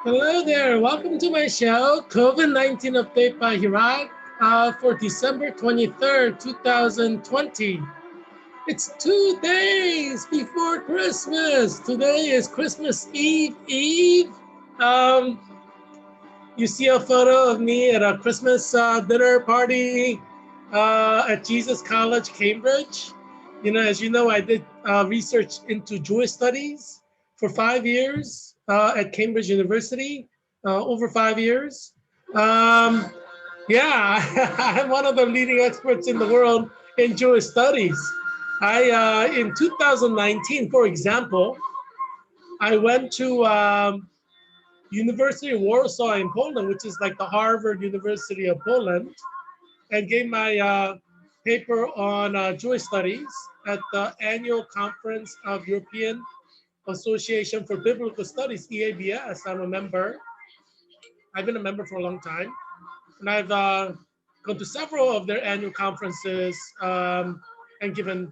Hello there, welcome to my show, COVID-19 Update by Heerak for December 23rd, 2020. It's 2 days before Christmas. Today is Christmas Eve. Um, you see a photo of me at a Christmas dinner party at Jesus College, Cambridge. As you know, I did research into Jewish studies for 5 years at Cambridge University, over 5 years. Um, yeah, I'm one of the leading experts in the world in Jewish studies. In 2019, for example, I went to University of Warsaw in Poland, which is like the Harvard University of Poland, and gave my paper on Jewish studies at the annual conference of European Association for Biblical Studies, EABS. I'm a member. I've been a member for a long time, and I've gone to several of their annual conferences and given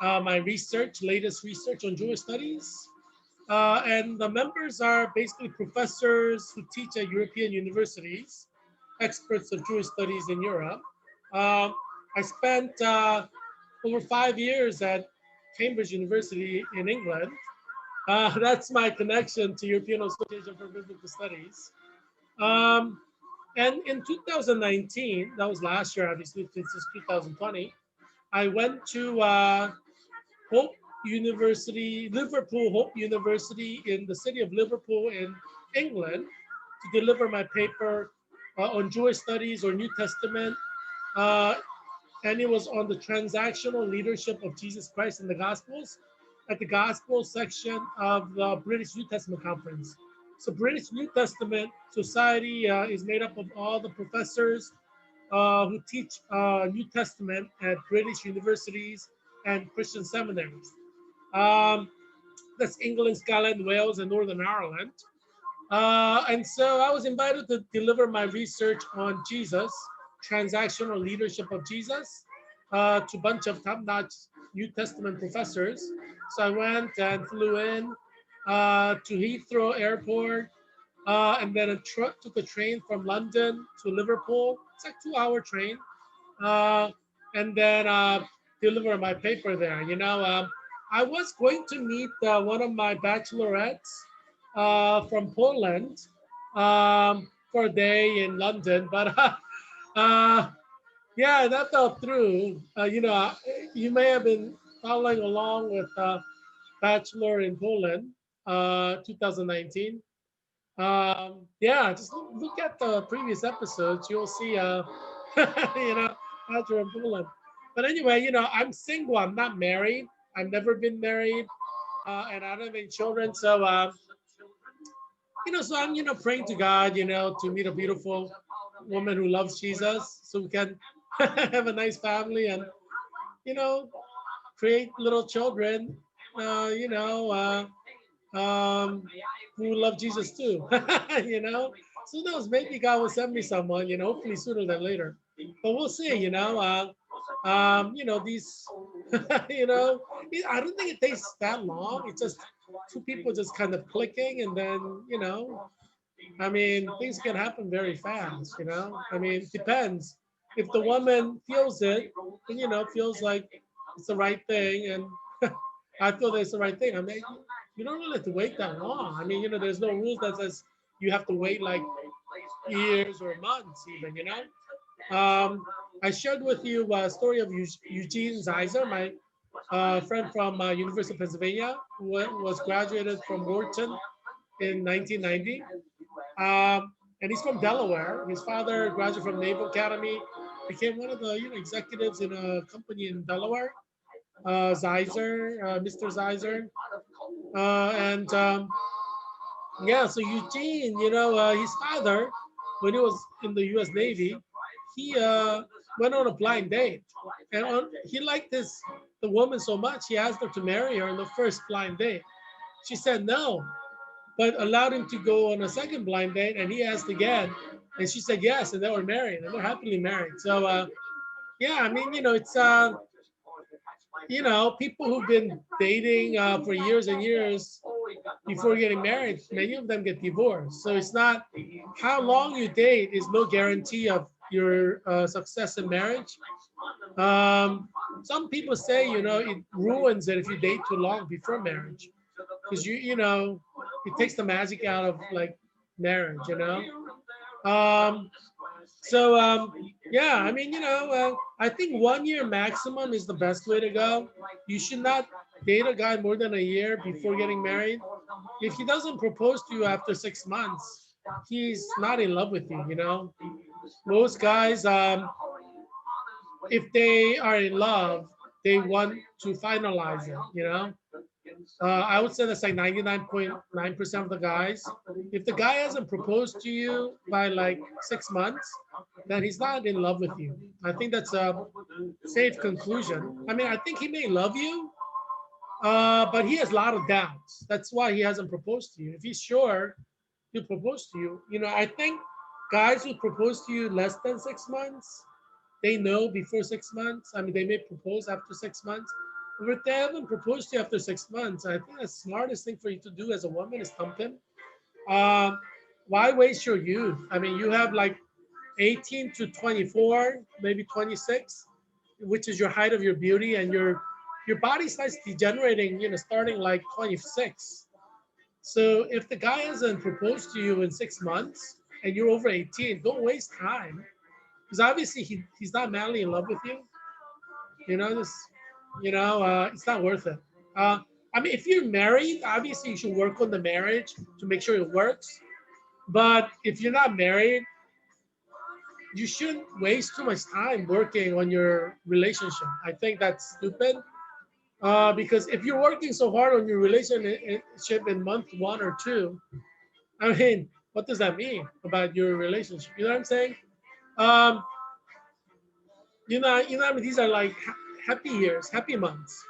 my latest research on Jewish studies. And the members are basically professors who teach at European universities, experts of Jewish studies in Europe. I spent over 5 years at Cambridge University in England. That's my connection to European Association for Biblical Studies. And in 2019, that was last year, obviously, since it's 2020, I went to Hope University, Liverpool Hope University in the city of Liverpool in England to deliver my paper on Jewish studies or New Testament. And it was on the transactional leadership of Jesus Christ in the Gospels at the Gospel section of the British New Testament Conference. So British New Testament Society is made up of all the professors who teach New Testament at British universities and Christian seminaries. That's England, Scotland, Wales, and Northern Ireland. And so I was invited to deliver my research on Jesus, transactional leadership of Jesus, to a bunch of top-notch New Testament professors. So I went and flew in to Heathrow Airport, and then took a train from London to Liverpool. It's like a 2-hour train, and then deliver my paper there. I was going to meet one of my bachelorettes from Poland for a day in London, but yeah, that fell through. You may have been following along with Bachelor in Poland, 2019. Yeah, just look at the previous episodes. You'll see, Bachelor in Poland. But anyway, I'm single. I'm not married. I've never been married, and I don't have any children. So I'm, praying to God, to meet a beautiful woman who loves Jesus, so we can have a nice family and, you know, create little children, uh, you know, uh, um, who love Jesus too. you know, so who knows? Maybe God will send me someone, hopefully sooner than later. But we'll see. These, you know, I don't think it takes that long. It's just two people just kind of clicking, and then, I mean, things can happen very fast. I mean, it depends. If the woman feels it, and feels like it's the right thing, and I feel that it's the right thing. I mean, you don't really have to wait that long. I mean, there's no rules that says you have to wait like years or months even. I shared with you a story of Eugene Zeiser, my friend from University of Pennsylvania, who was graduated from Wharton in 1990. And he's from Delaware. His father graduated from Naval Academy, became one of the executives in a company in Delaware, Mr. Zeiser. And Yeah, so Eugene, his father, when he was in the U.S. Navy, he went on a blind date, and he liked the woman so much he asked her to marry her on the first blind date. She said no, but allowed him to go on a second blind date, and he asked again, and she said yes, and they were married, and they're happily married. So yeah, I mean, people who've been dating for years and years before getting married, many of them get divorced. So it's not how long you date is no guarantee of your success in marriage. Um, some people say, it ruins it if you date too long before marriage, because it takes the magic out of like marriage. Um, so yeah, I mean, I think 1 year maximum is the best way to go. You should not date a guy more than a year before getting married. If he doesn't propose to you after 6 months, he's not in love with you. Most guys, if they are in love, they want to finalize it. I would say that's like 99.9% of the guys. If the guy hasn't proposed to you by like 6 months, then he's not in love with you. I think that's a safe conclusion. I mean, I think he may love you, but he has a lot of doubts. That's why he hasn't proposed to you. If he's sure he'll propose to you, I think guys who propose to you less than 6 months, they know before 6 months. I mean, they may propose after 6 months. But if they haven't proposed to you after 6 months, I think the smartest thing for you to do as a woman is dump him. Um, why waste your youth? I mean, you have like 18 to 24, maybe 26, which is your height of your beauty, and your body starts degenerating, starting like 26. So if the guy hasn't proposed to you in 6 months and you're over 18, don't waste time, because obviously he's not madly in love with you. This, it's not worth it. I mean, if you're married, obviously you should work on the marriage to make sure it works. But if you're not married, you shouldn't waste too much time working on your relationship. I think that's stupid. Because if you're working so hard on your relationship in month 1 or 2, I mean, what does that mean about your relationship? You know what I'm saying? Um, I mean, these are like happy years, happy months.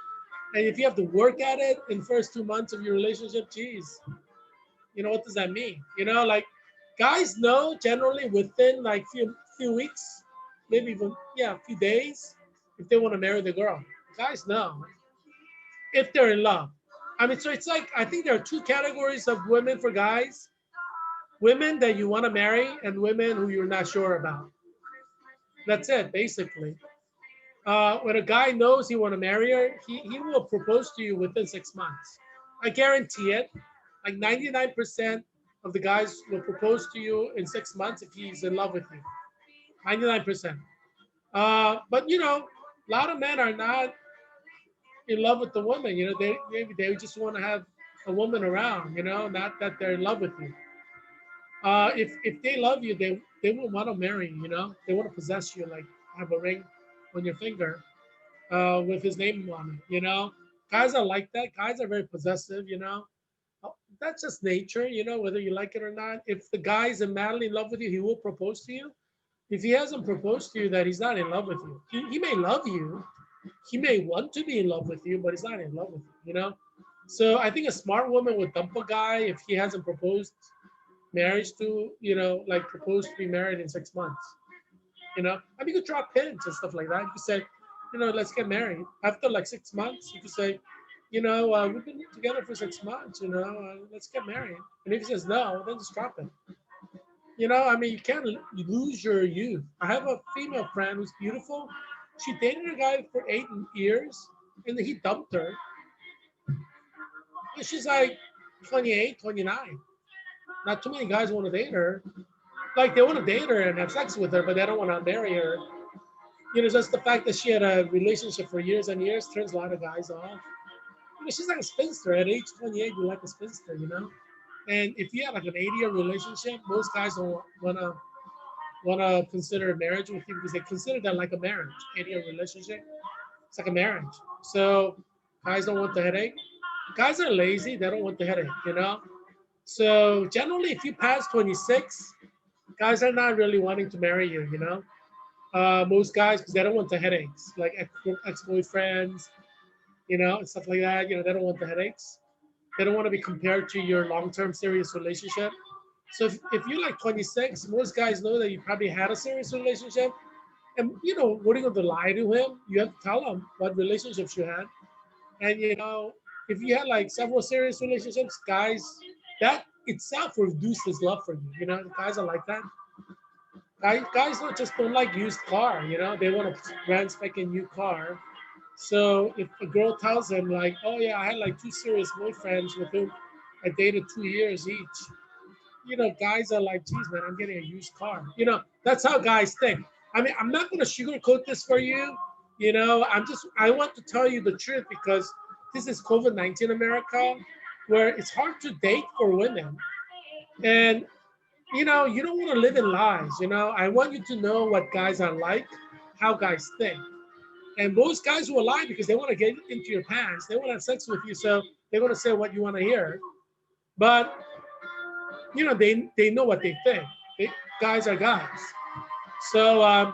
And if you have to work at it in first 2 months of your relationship, geez, what does that mean? Like guys know generally within like few weeks, maybe even a few days, if they want to marry the girl. Guys know if they're in love. I mean, so it's like I think there are two categories of women for guys: women that you want to marry and women who you're not sure about. That's it, basically. When a guy knows he want to marry her, he will propose to you within 6 months. I guarantee it. Like 99% of the guys will propose to you in 6 months if he's in love with you. 99%. But a lot of men are not in love with the woman. They just want to have a woman around. Not that they're in love with you. If they love you, they will want to marry you. They want to possess you, like have a ring on your finger with his name on it. Guys are like that. Guys are very possessive. That's just nature. Whether you like it or not. If the guy is madly in love with you, he will propose to you. If he hasn't proposed to you, that he's not in love with you. He may love you. He may want to be in love with you, but he's not in love with you. So I think a smart woman would dump a guy if he hasn't proposed marriage to, like proposed to be married in 6 months. I mean, you could drop hints and stuff like that. You could say, let's get married. After like 6 months, you could say, we've been together for 6 months, let's get married. And if he says no, then just drop it. I mean, you can't lose your youth. I have a female friend who's beautiful. She dated a guy for 8 years, and then he dumped her. And she's like 28, 29. Not too many guys want to date her. Like they want to date her and have sex with her, but they don't want to marry her. Just the fact that she had a relationship for years and years turns a lot of guys off. She's like a spinster. At age 28, you're like a spinster. And if you have like an 80-year relationship, most guys don't wanna consider marriage with you because they consider that like a marriage. 80-year relationship, it's like a marriage. So guys don't want the headache. Guys are lazy. They don't want the headache. So generally, if you pass 26, guys are not really wanting to marry you. Most guys, because they don't want the headaches, like ex-boyfriends, and stuff like that. They don't want the headaches. They don't want to be compared to your long-term serious relationship. So if you're like 26, most guys know that you probably had a serious relationship. And what are you going to lie to him? You have to tell him what relationships you had. And if you had like several serious relationships, guys, that itself reduces love for you. Guys are like that. Guys don't like used car. They want a brand spanking new car. So if a girl tells him like, oh yeah, I had like two serious boyfriends with whom I dated 2 years each. Guys are like, geez, man, I'm getting a used car. That's how guys think. I mean, I'm not going to sugarcoat this for you. I want to tell you the truth because this is COVID-19 America, where it's hard to date for women. And, you don't want to live in lies. I want you to know what guys are like, how guys think. And most guys will lie because they want to get into your pants. They want to have sex with you. So they're going to say what you want to hear. But they know what they think. Guys are guys. So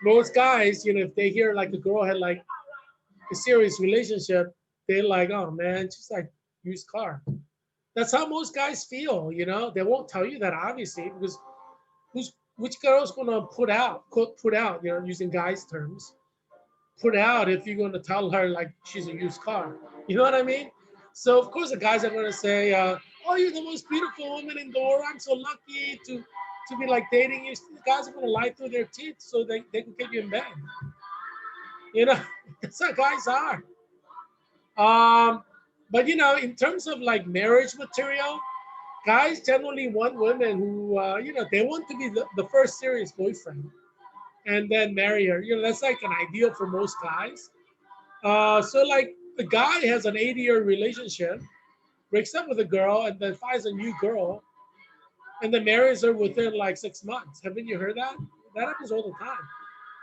most guys, if they hear like a girl had like a serious relationship, they're like, oh man, she's like used car. That's how most guys feel. They won't tell you that obviously because which girl's gonna put out, using guys terms, put out if you're gonna tell her like she's a used car. You know what I mean? So of course the guys are gonna say, "Oh, you're the most beautiful woman in the world. I'm so lucky to be like dating you." The guys are gonna lie through their teeth so they can get you in bed. That's how guys are. But in terms of like marriage material, guys generally want women who they want to be the first serious boyfriend and then marry her. That's like an ideal for most guys. So like the guy has an 80-year relationship, breaks up with a girl, and then finds a new girl, and then marries her within like 6 months. Haven't you heard that? That happens all the time.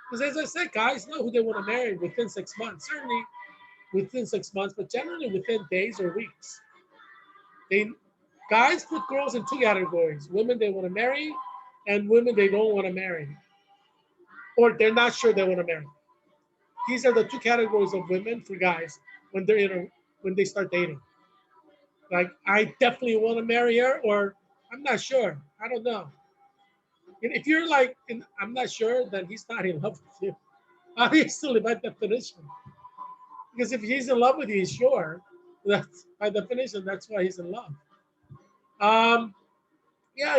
Because as I said, guys know who they want to marry within 6 months. Certainly within 6 months, but generally within days or weeks. They Guys put girls in two categories: women they want to marry, and women they don't want to marry, or they're not sure they want to marry. These are the two categories of women for guys when they start dating. Like, I definitely want to marry her, or I'm not sure. I don't know. And if you're like, I'm not sure, then he's not in love with you. Obviously, by definition. Because if he's in love with you, he's sure. That's by definition, that's why he's in love. Um, yeah,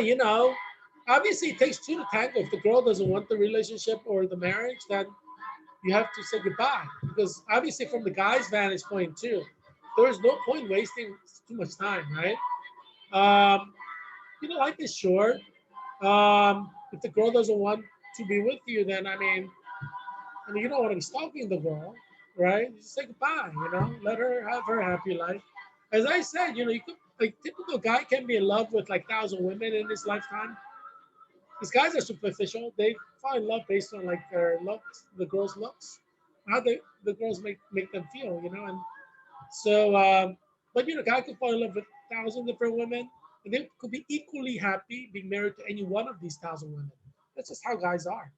obviously it takes two to tango. If the girl doesn't want the relationship or the marriage, then you have to say goodbye. Because obviously, from the guy's vantage point too, there is no point wasting too much time, right? Um, Life is short. If the girl doesn't want to be with you, then you don't want to be stalking the girl, right? Just say goodbye. Let her have her happy life. As I said, you could like typical guy can be in love with like 1,000 women in his lifetime. These guys are superficial. They fall in love based on like their looks, the girls' looks, how the girls make them feel, and so, but guy could fall in love with 1,000 different women, and they could be equally happy being married to any one of these 1,000 women. That's just how guys are.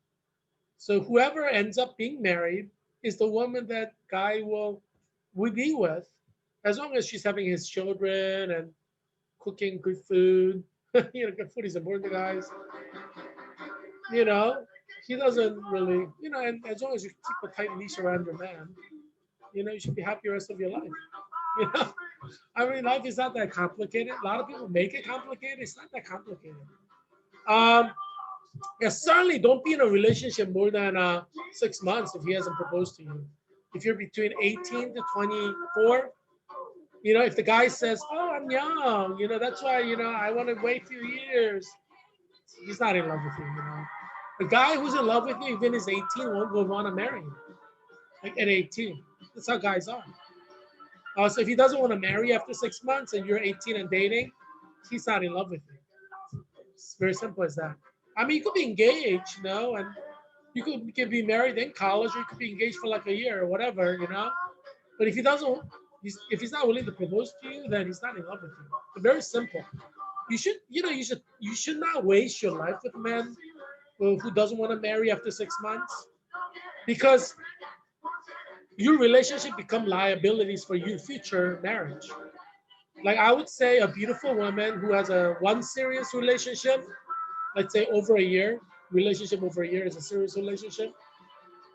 So whoever ends up being married is the woman that guy will be with, as long as she's having his children and cooking good food. Good food is important to guys. You know, he doesn't really, and as long as you keep a tight leash around your man, you should be happy the rest of your life. You know, life is not that complicated. A lot of people make it complicated. It's not that complicated. Um, yeah, certainly don't be in a relationship more than 6 months if he hasn't proposed to you. If you're between 18 to 24, if the guy says, "Oh, I'm young," that's why, I want to wait a few years. He's not in love with you. The guy who's in love with you, even is 18, will want to marry you. Like at 18. That's how guys are. So if he doesn't want to marry after 6 months and you're 18 and dating, he's not in love with you. It's very simple as that. You could be engaged, and you could be married in college, or you could be engaged for like a year or whatever. But if he doesn't, if he's not willing to propose to you, then he's not in love with you. It's very simple. You should not waste your life with a man who doesn't want to marry after 6 months, because your relationship become liabilities for your future marriage. Like, I would say a beautiful woman who has one serious relationship, let's say over a year, relationship over a year is a serious relationship,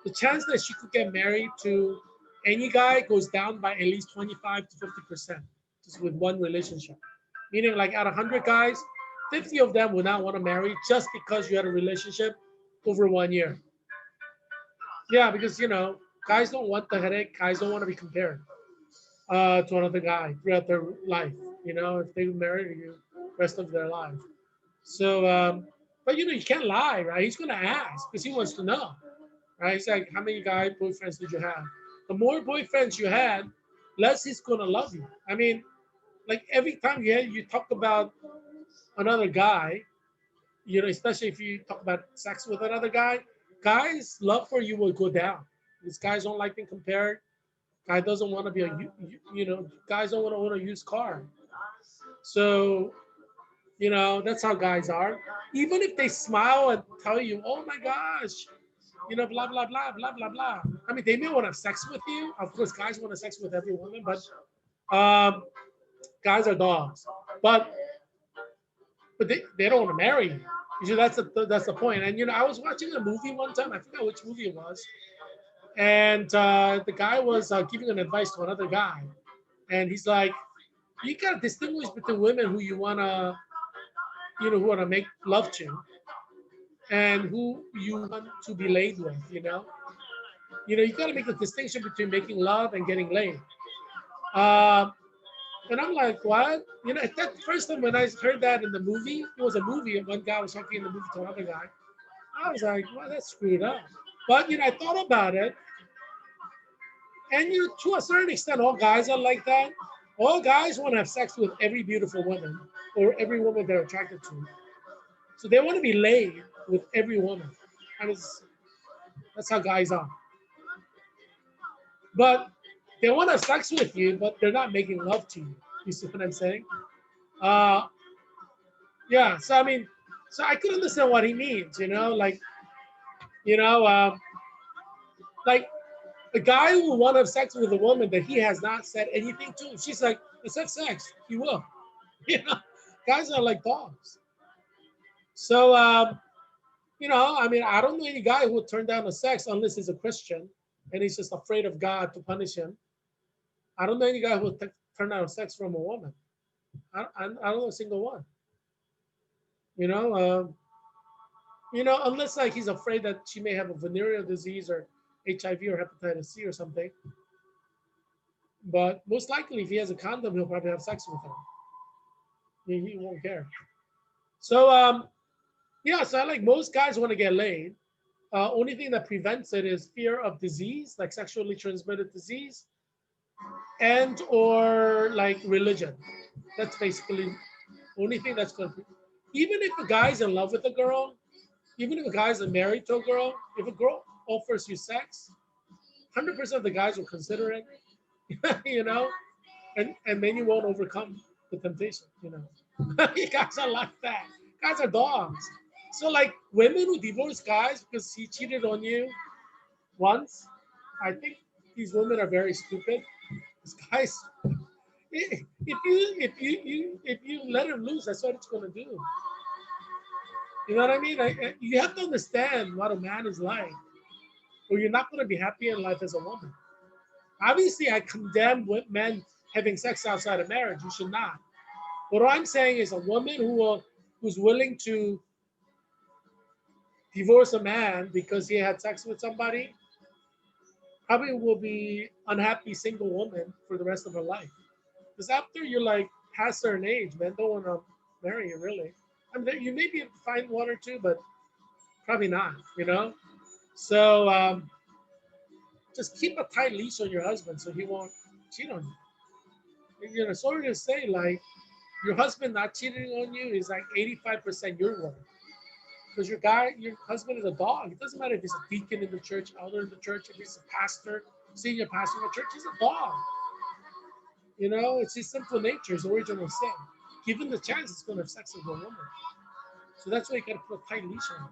the chance that she could get married to any guy goes down by at least 25 to 50% just with one relationship. Meaning, like out of 100 guys, 50 of them will not want to marry just because you had a relationship over 1 year. Yeah, because guys don't want the headache. Guys don't want to be compared to another guy throughout their life. If they marry you rest of their life. So, but you can't lie, right? He's gonna ask because he wants to know, right? It's like, how many guy boyfriends did you have? The more boyfriends you had, less he's gonna love you. I mean, like every time you talk about another guy, especially if you talk about sex with another guy, guys' love for you will go down. These guys don't like being compared. Guy doesn't want to be guys don't want to use car. So, that's how guys are. Even if they smile and tell you, oh my gosh, blah, blah, blah, blah, blah, blah. I mean, they may want to have sex with you. Of course, guys want to have sex with every woman, but guys are dogs. But they don't want to marry you. Usually that's the point. And I was watching a movie one time. I forgot which movie it was, and the guy was giving an advice to another guy, and he's like, you gotta distinguish between women who you wanna, who wanna make love to, and who you want to be laid with. You gotta make the distinction between making love and getting laid. Um, And I'm like, what? At that first time when I heard that in the movie, it was a movie, and one guy was talking in the movie to another guy. I was like, well, that's screwed up. But I thought about it, and to a certain extent, all guys are like that. All guys want to have sex with every beautiful woman or every woman they're attracted to. So they want to be laid with every woman. And that's how guys are. But they want to have sex with you, but they're not making love to you. You see what I'm saying? Uh, yeah. So I mean, so I could understand what he means. You know, um, like a guy who will want to have sex with a woman that he has not said anything to. She's like, let's have sex. He will. You know, guys are like dogs. So I mean, I don't know any guy who would turn down the sex unless he's a Christian and he's just afraid of God to punish him. I don't know any guy who would turn down sex from a woman. I don't know a single one. You know, um, unless like he's afraid that she may have a venereal disease or HIV or hepatitis C or something. But most likely, if he has a condom, he'll probably have sex with her. He won't care. So yeah, so like most guys want to get laid. Only thing that prevents it is fear of disease, like sexually transmitted disease, and or like religion. That's basically only thing that's going to. Even if a guy's in love with a girl, even if a guy's married to a girl, if a girl offers you sex, 100% of the guys will consider it, you know, and then you won't overcome the temptation, you know. You guys are like that. Guys are dogs. So like women who divorce guys because he cheated on you once, I think these women are very stupid. These guys, if you let him loose, that's what it's gonna do. You know what I mean? You have to understand what a man is like, or you're not gonna be happy in life as a woman. Obviously, I condemn men having sex outside of marriage. You should not. What I'm saying is a woman who's willing to divorce a man because he had sex with somebody probably will be unhappy single woman for the rest of her life. Because after you're like past certain age, men don't want to marry you really. I mean, you may be able to find one or two, but probably not. You know. So just keep a tight leash on your husband so he won't cheat on you. Sorry to say, like your husband not cheating on you is like 85% your work. Because your husband is a dog. It doesn't matter if he's a deacon in the church, elder in the church, if he's a pastor, senior pastor in the church, he's a dog. It's his sinful nature, his original sin. Given the chance, it's going to have sex with a woman. So that's why you got to put a tight leash on him.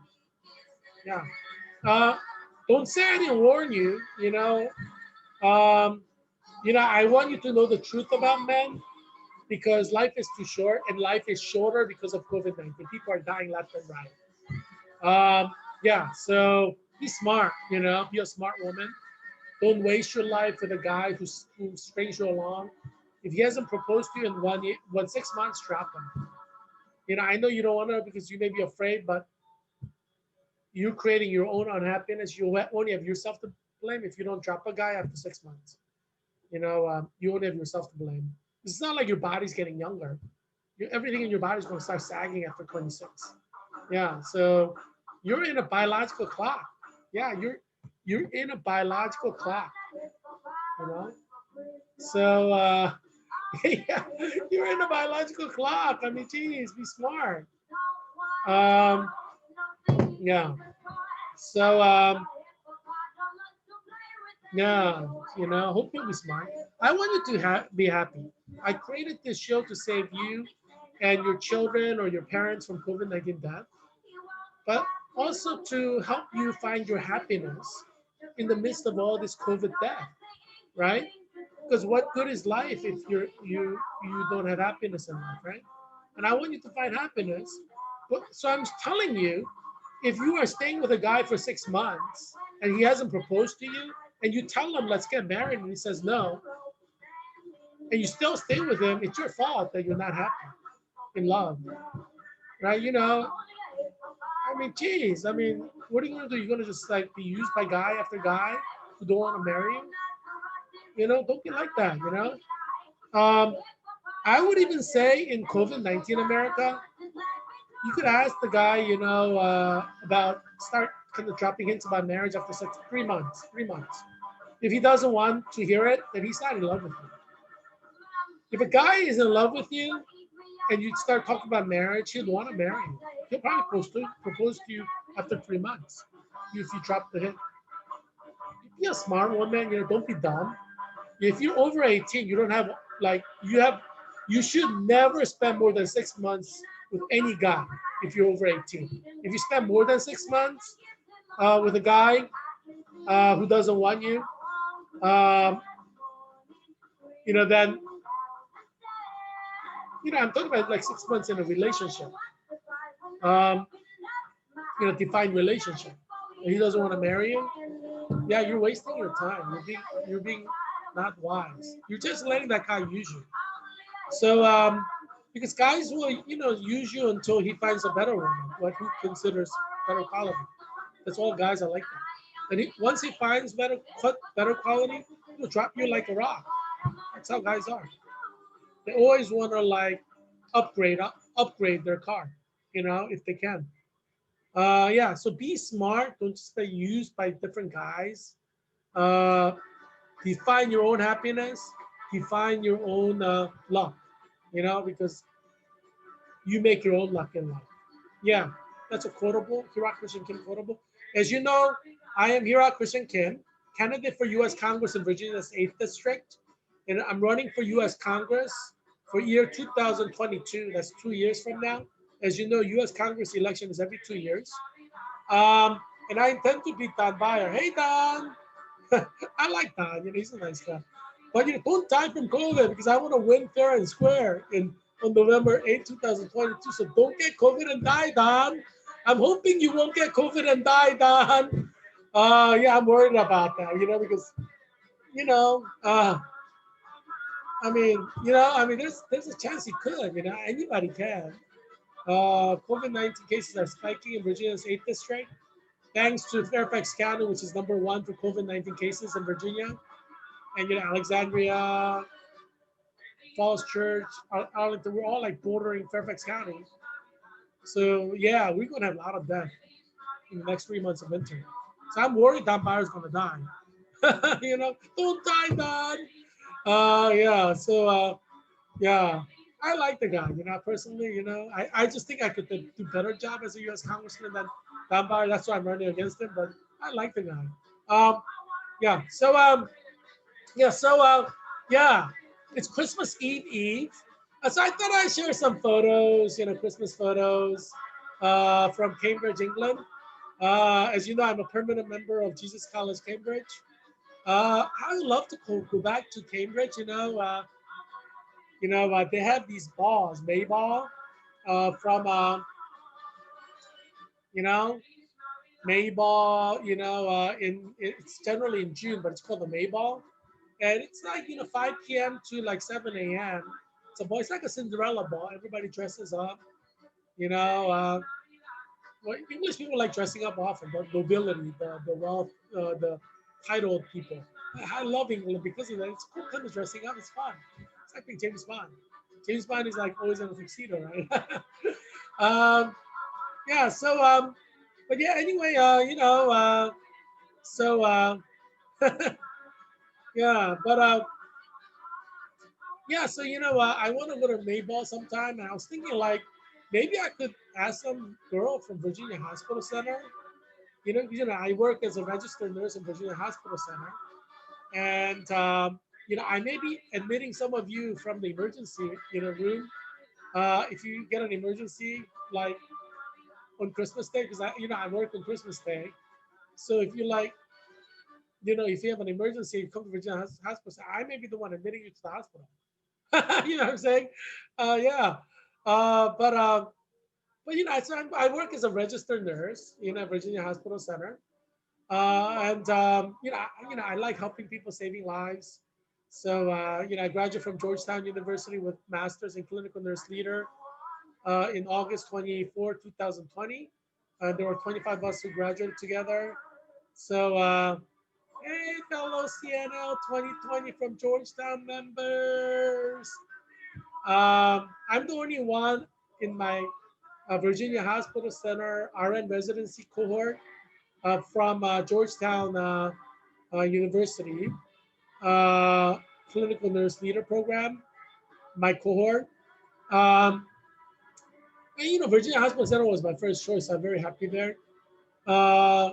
Yeah. Don't say I didn't warn you. Um, I want you to know the truth about men because life is too short and life is shorter because of COVID-19. People are dying left and right. Yeah, so be smart, be a smart woman. Don't waste your life with a guy who strings you along. If he hasn't proposed to you in 6 months, drop him. I know you don't want to because you may be afraid, but you're creating your own unhappiness. You only have yourself to blame if you don't drop a guy after 6 months. You only have yourself to blame. It's not like your body's getting younger. Everything in your body is going to start sagging after 26. Yeah, so you're in a biological clock. Yeah, you're in a biological clock. You know, so yeah, you're in a biological clock. I mean, geez, be smart. Um, yeah. So yeah, hope you'll be smart. I want you to be happy. I created this show to save you and your children or your parents from COVID-19 death, but also to help you find your happiness in the midst of all this COVID death, right? Because what good is life if you don't have happiness in life, right? And I want you to find happiness. So I'm telling you, if you are staying with a guy for 6 months and he hasn't proposed to you, and you tell him let's get married, and he says no, and you still stay with him, it's your fault that you're not happy in love, right? I mean, geez, I mean, what are you gonna do? You're gonna just like be used by guy after guy who don't want to marry you? Don't be like that. Um, I would even say in COVID-19 America, you could ask the guy, about start kind of dropping hints about marriage after 3 months. 3 months. If he doesn't want to hear it, then he's not in love with you. If a guy is in love with you and you start talking about marriage, he'll want to marry you. He'll probably propose to you after 3 months if you drop the hint. Be a smart woman, don't be dumb. If you're over 18, you don't have like you should never spend more than 6 months with any guy if you're over 18. If you spend more than 6 months with a guy who doesn't want you, um, then I'm talking about like 6 months in a relationship. Um, Defined relationship. And he doesn't want to marry you. Yeah, you're wasting your time. You're being not wise. You're just letting that guy use you. So because guys will use you until he finds a better woman, what he considers better quality. That's all guys are like that. And once he finds better quality, he'll drop you like a rock. That's how guys are. They always want to like upgrade their car, if they can. Yeah, so be smart. Don't just get used by different guys. Uh, Define your own happiness. Define your own luck. Because you make your own luck in life. Yeah, that's a quotable, Heerak Christian Kim quotable. As you know, I am Heerak Christian Kim, candidate for U.S. Congress in Virginia's 8th District, and I'm running for U.S. Congress for year 2022. That's 2 years from now. As you know, U.S. Congress election is every 2 years. And I intend to beat Don Bayer. Hey, Don. I like Don. He's a nice guy. But don't die from COVID because I want to win fair and square on November 8th, 2022. So don't get COVID and die, Don. I'm hoping you won't get COVID and die, Don. Yeah, I'm worried about that, because, you know, uh, there's a chance he could, anybody can. COVID-19 cases are spiking in Virginia's 8th district, thanks to Fairfax County, which is number one for COVID-19 cases in Virginia, and Alexandria, Falls Church, Arlington, we're all like bordering Fairfax County. So yeah, we're gonna have a lot of death in the next 3 months of winter. So I'm worried Don Byer's gonna die. Don't die, Don. Yeah. So yeah, I like the guy. Personally, I just think I could do better job as a U.S. Congressman than Don Byer. That's why I'm running against him. But I like the guy. Yeah. So yeah. So yeah, it's Christmas Eve. So I thought I'd share some photos. Christmas photos from Cambridge, England. As you know, I'm a permanent member of Jesus College, Cambridge. I would love to go back to Cambridge. They have these balls, May ball, from you know, May ball, it's generally in June, but it's called the May ball. And it's like, 5 p.m. to like 7 a.m. It's like a Cinderella ball. Everybody dresses up, you know. Well, English people like dressing up often, the nobility, the wealth, the titled people. I love England because of that. It's cool kind of dressing up. It's fun. It's like being James Bond. James Bond is like always in a tuxedo, right? um, yeah. But yeah. Anyway, so yeah. But yeah. So I want to go to Mayball sometime, and I was thinking like maybe I could ask some girl from Virginia Hospital Center. I work as a registered nurse in Virginia Hospital Center, and I may be admitting some of you from the emergency, room. If you get an emergency, like on Christmas Day, because I work on Christmas Day. So if you like, if you have an emergency, you come to Virginia Hospital, Center, I may be the one admitting you to the hospital. You know what I'm saying? Yeah. Uh, but uh, I work as a registered nurse in a Virginia Hospital Center. And I like helping people, saving lives. So I graduated from Georgetown University with Masters in Clinical Nurse Leader in August 24, 2020. There were 25 of us who graduated together. So hey, fellow CNL 2020 from Georgetown members. I'm the only one in my Virginia Hospital Center RN residency cohort from Georgetown University uh, Clinical Nurse Leader Program, my cohort. Um, and, Virginia Hospital Center was my first choice. I'm very happy there. Uh,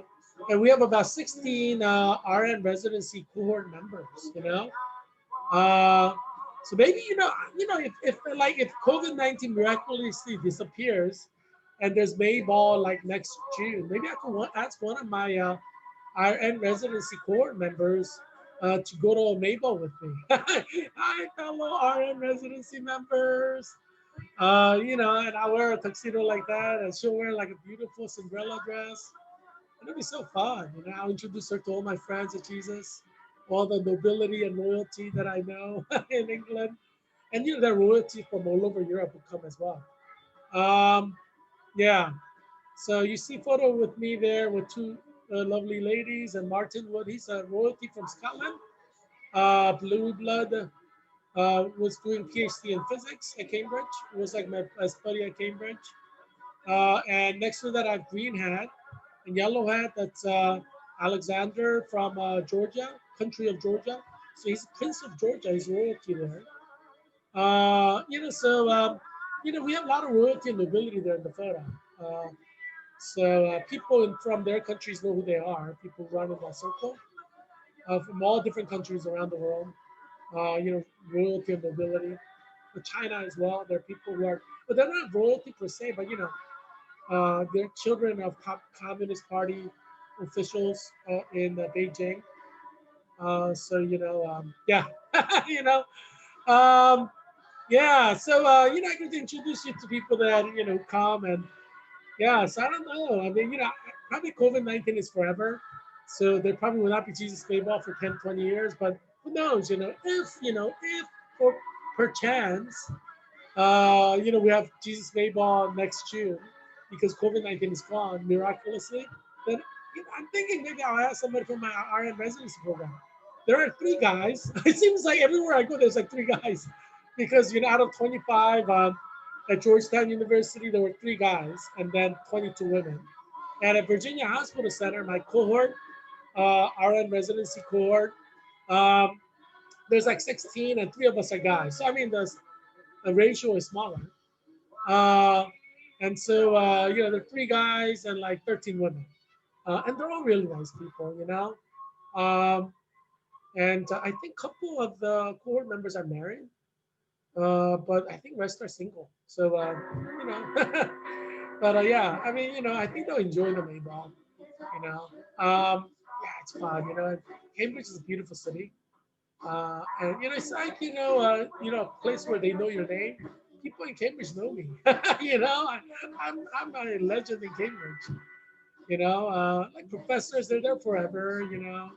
and we have about 16 RN residency cohort members, Uh, so maybe, if COVID-19 miraculously disappears and there's May ball like next June, maybe I could ask one of my RN residency cohort members to go to Maple with me. Hi, fellow RN residency members. And I wear a tuxedo like that, and she'll wear like a beautiful Cinderella dress. It'll be so fun. I'll introduce her to all my friends at Jesus, all the nobility and royalty that I know in England. And the royalty from all over Europe will come as well. Um, yeah. So you see photo with me there with two lovely ladies and Martin Wood. He's a royalty from Scotland. Blue blood was doing PhD in physics at Cambridge. It was like my study at Cambridge. And next to that, I have green hat and yellow hat. That's Alexander from Georgia, country of Georgia. So he's Prince of Georgia. He's royalty there. We have a lot of royalty and nobility there in the photo. People from their countries know who they are. People run in that circle from all different countries around the world. Royalty and nobility. But China as well. There are people who are, but they're not royalty per se. But they're children of Communist Party officials in Beijing. Yeah, you know, um, yeah. So I can introduce you to people that come and yeah. So I don't know. I mean, probably COVID-19 is forever. So there probably will not be Jesus Baseball for 10, 20 years. But who knows? If for perchance, we have Jesus Baseball next June because COVID-19 is gone miraculously, then I'm thinking maybe I'll ask somebody from my RN residency program. There are three guys. It seems like everywhere I go, there's like three guys because, out of 25 at Georgetown University, there were three guys and then 22 women. And at Virginia Hospital Center, my cohort, RN residency cohort, um, there's like 16 and three of us are guys. So, I mean, the ratio is smaller. Uh, and so, there are three guys and like 13 women. And they're all really nice people. Um, and I think a couple of the cohort members are married, but I think rest are single. So, you know, but yeah, I mean, I think they'll enjoy the Maybach, you know. Yeah, it's fun. Cambridge is a beautiful city. And it's like, a place where they know your name. people in Cambridge know me. You know, I'm a legend in Cambridge. You know, like professors, they're there forever. You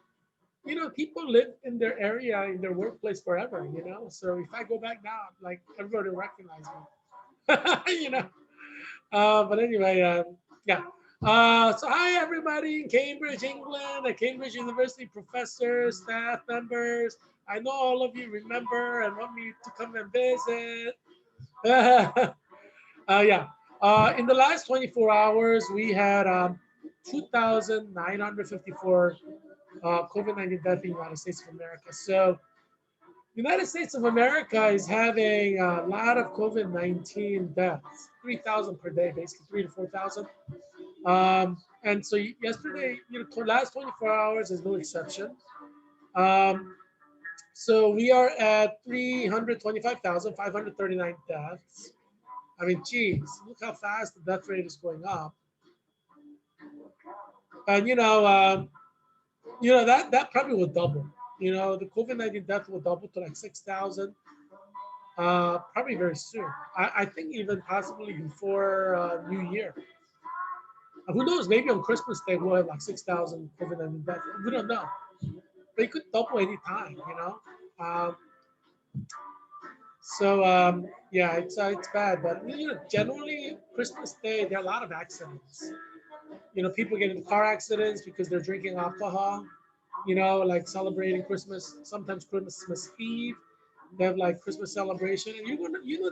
know, people live in their area, in their workplace forever. You know, so if I go back now, like everybody will recognize me. You know, but anyway, yeah. So hi everybody in Cambridge, England, at Cambridge University, professors, staff members. I know all of you remember and want me to come and visit. Yeah. In the last 24 hours, we had 2,954 COVID-19 deaths in the United States of America. So the United States of America is having a lot of COVID-19 deaths, 3,000 per day, basically 3 to 4,000. And so yesterday, last 24 hours is no exception. Um, so we are at 325,539 deaths. I mean, geez, look how fast the death rate is going up. And that probably will double. The COVID-19 death will double to like 6,000, probably very soon. I think even possibly before New Year. Who knows? Maybe on Christmas Day we'll have like 6,000 COVID-19 deaths. We don't know. But it could double any time. Yeah, it's bad. But generally Christmas Day there are a lot of accidents. People get into car accidents because they're drinking alcohol. Like celebrating Christmas. Sometimes Christmas Eve, they have like Christmas celebration, and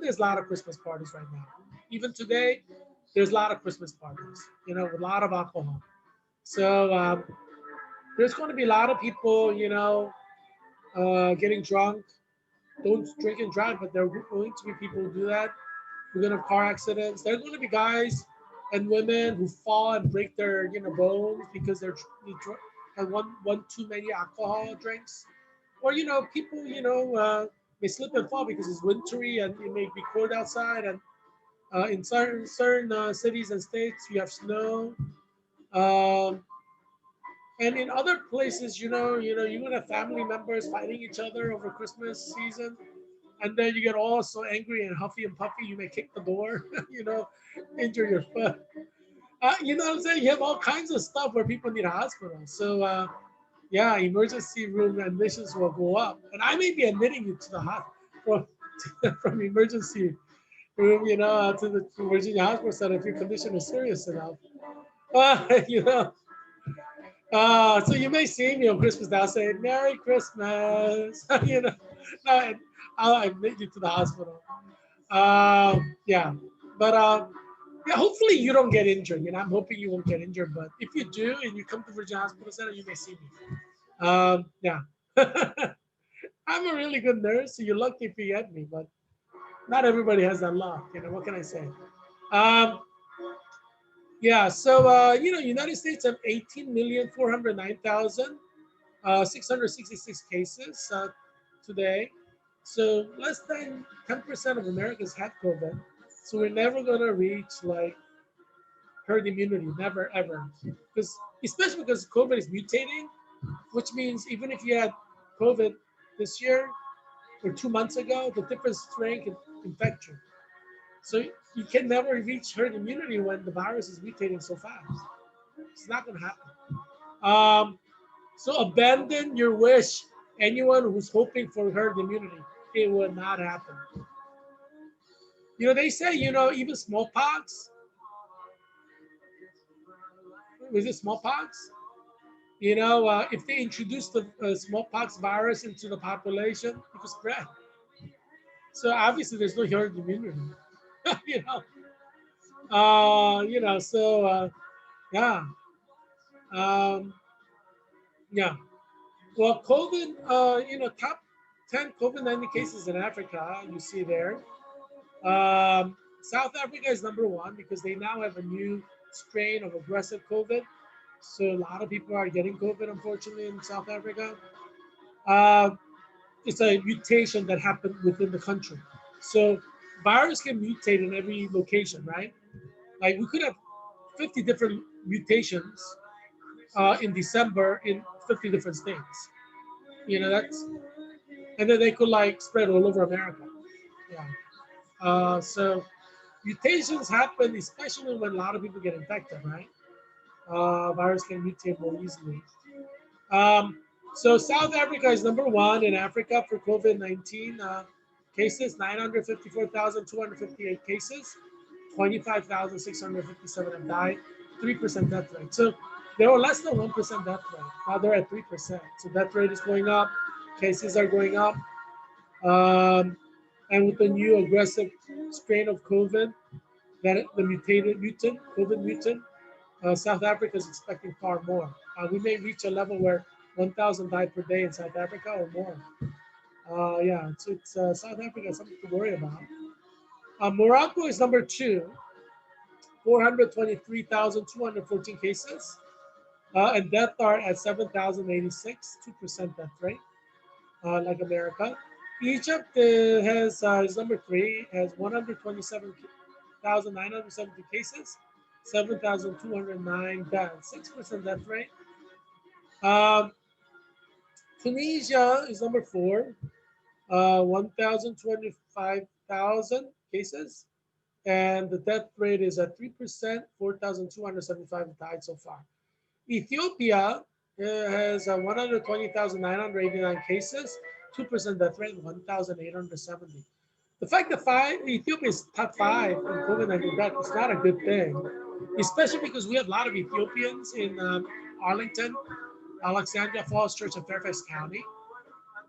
there's a lot of Christmas parties right now. Even today, there's a lot of Christmas parties. With a lot of alcohol. So there's going to be a lot of people, getting drunk. Don't drink and drive, but there are going to be people who do that. We're going to have car accidents. There are going to be guys and women who fall and break their bones because they had one too many alcohol drinks, or people may slip and fall because it's wintry and it may be cold outside, and in certain cities and states you have snow. Um, and in other places, you're gonna have family members fighting each other over Christmas season, and then you get all so angry and huffy and puffy, you may kick the door, injure your foot. You know what I'm saying? You have all kinds of stuff where people need a hospital. So yeah, emergency room admissions will go up, and I may be admitting you to the hospital from emergency room, to the Virginia Hospital Center if your condition is serious enough. You know. So you may see me on Christmas Day. I'll say Merry Christmas. No, and I'll admit you to the hospital. Yeah, but yeah, hopefully you don't get injured. I'm hoping you won't get injured. But if you do and you come to Virginia Hospital Center, you may see me. Yeah, I'm a really good nurse, so you're lucky if you get me. But not everybody has that luck. What can I say? Um, Yeah, so United States have 18,409,666 cases today. So less than 10% of Americans have COVID. So we're never gonna reach like herd immunity, never ever. Because especially because COVID is mutating, which means even if you had COVID this year or 2 months ago, the different strain can infect you. So you can never reach herd immunity when the virus is mutating so fast. It's not going to happen. So abandon your wish. Anyone who's hoping for herd immunity, it will not happen. They say, even smallpox. Was it smallpox? If they introduce the smallpox virus into the population, it could spread. So obviously, there's no herd immunity. you know. So yeah, um, yeah. Well, COVID, top 10 COVID-19 cases in Africa, you see there. South Africa is number one because they now have a new strain of aggressive COVID. So a lot of people are getting COVID, unfortunately, in South Africa. Uh, it's a mutation that happened within the country. So virus can mutate in every location, right? Like we could have 50 different mutations in December in 50 different states. That's, and then they could like spread all over America. Yeah. So mutations happen, especially when a lot of people get infected, right? Virus can mutate more easily. Um, so South Africa is number one in Africa for COVID-19 cases, 954,258 cases, 25,657 have died, 3% death rate. So they were less than 1% death rate. Now they're at 3%. So death rate is going up, cases are going up. And with the new aggressive strain of COVID, that the mutated mutant, COVID mutant, South Africa is expecting far more. We may reach a level where 1,000 die per day in South Africa or more. Yeah, it's South Africa is something to worry about. Morocco is number two, 423,214 cases, and death are at 7,086, 2% death rate, like America. Egypt is number three, has 127,970 cases, 7,209 deaths, 6% death rate. Um, Tunisia is number four, 1,225,000 cases, and the death rate is at 3%, 4,275 died so far. Ethiopia has 120,989 cases, 2% death rate, 1,870. The fact that Ethiopia is top five in COVID-19 death is not a good thing, especially because we have a lot of Ethiopians in Arlington, Alexandria Falls Church, and Fairfax County.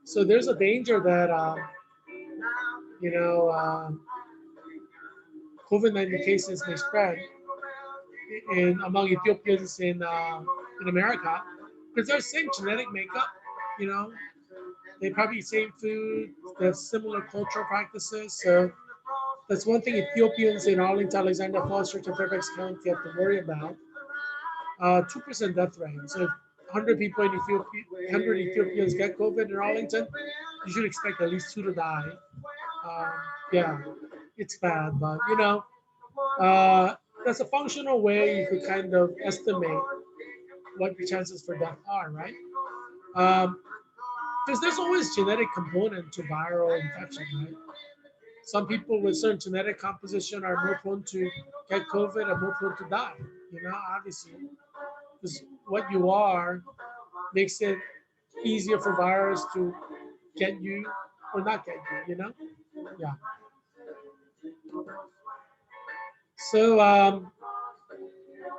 So there's a danger that, you know, COVID-19 cases may spread among Ethiopians in America, because they're the same genetic makeup, you know, they probably eat same food, they have similar cultural practices. So that's one thing Ethiopians in Arlington, Alexandria Falls Church, and Fairfax County have to worry about. 2% death rate. So if 100 people in Ethiopia, 100 Ethiopians get COVID in Arlington, you should expect at least 2 to die. Yeah, it's bad, but you know, that's a functional way you could kind of estimate what the chances for death are, right? Because there's always genetic component to viral infection, right? Some people with certain genetic composition are more prone to get COVID and more prone to die. You know, obviously, because what you are makes it easier for virus to get you or not get you. You know, yeah. So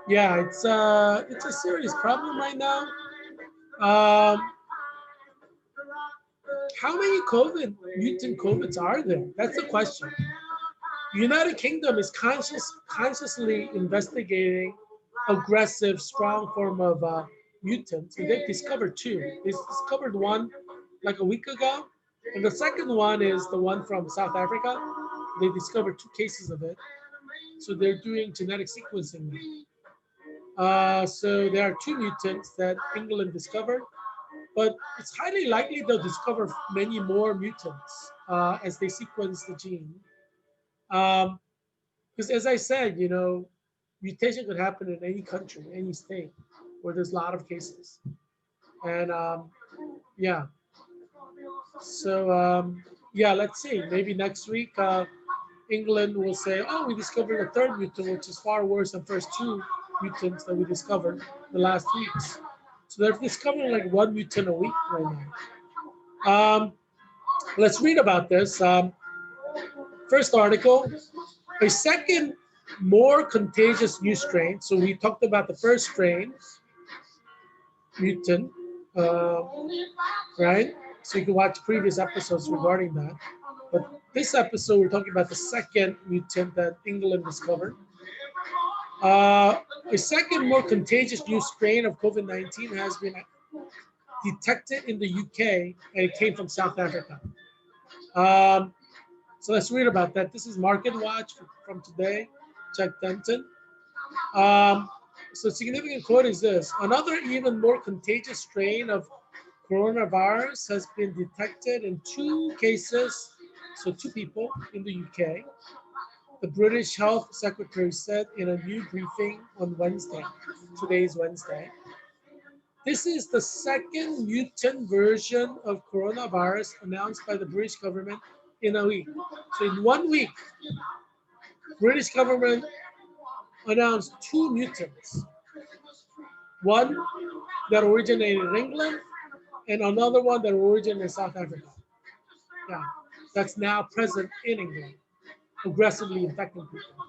yeah, it's a serious problem right now. Um, how many COVID mutant COVIDs are there? That's the question. United Kingdom is consciously investigating aggressive, strong form of mutants, and they've discovered two. They discovered one like a week ago, and the second one is the one from South Africa. They discovered two cases of it, so they're doing genetic sequencing now. So there are two mutants that England discovered, but it's highly likely they'll discover many more mutants as they sequence the gene. Because as I said, you know, mutation could happen in any country, any state where there's a lot of cases. And yeah, so yeah, let's see. Maybe next week, England will say, oh, we discovered a third mutant, which is far worse than first two mutants that we discovered the last weeks. So they're discovering like one mutant a week right now. Let's read about this. First article, a second more contagious new strain. So we talked about the first strain, mutant, right? So you can watch previous episodes regarding that. But this episode, we're talking about the second mutant that England discovered. A second more contagious new strain of COVID-19 has been detected in the UK, and it came from South Africa. So let's read about that. This is Market Watch from today, Jack Denton. So significant quote is this: another even more contagious strain of coronavirus has been detected in two cases, so two people in the UK. The British Health Secretary said in a new briefing on Wednesday. Today is Wednesday. This is the second mutant version of coronavirus announced by the British government in a week. So in 1 week, British government announced 2 mutants. One that originated in England and another one that originated in South Africa. Yeah, that's now present in England, aggressively infecting people.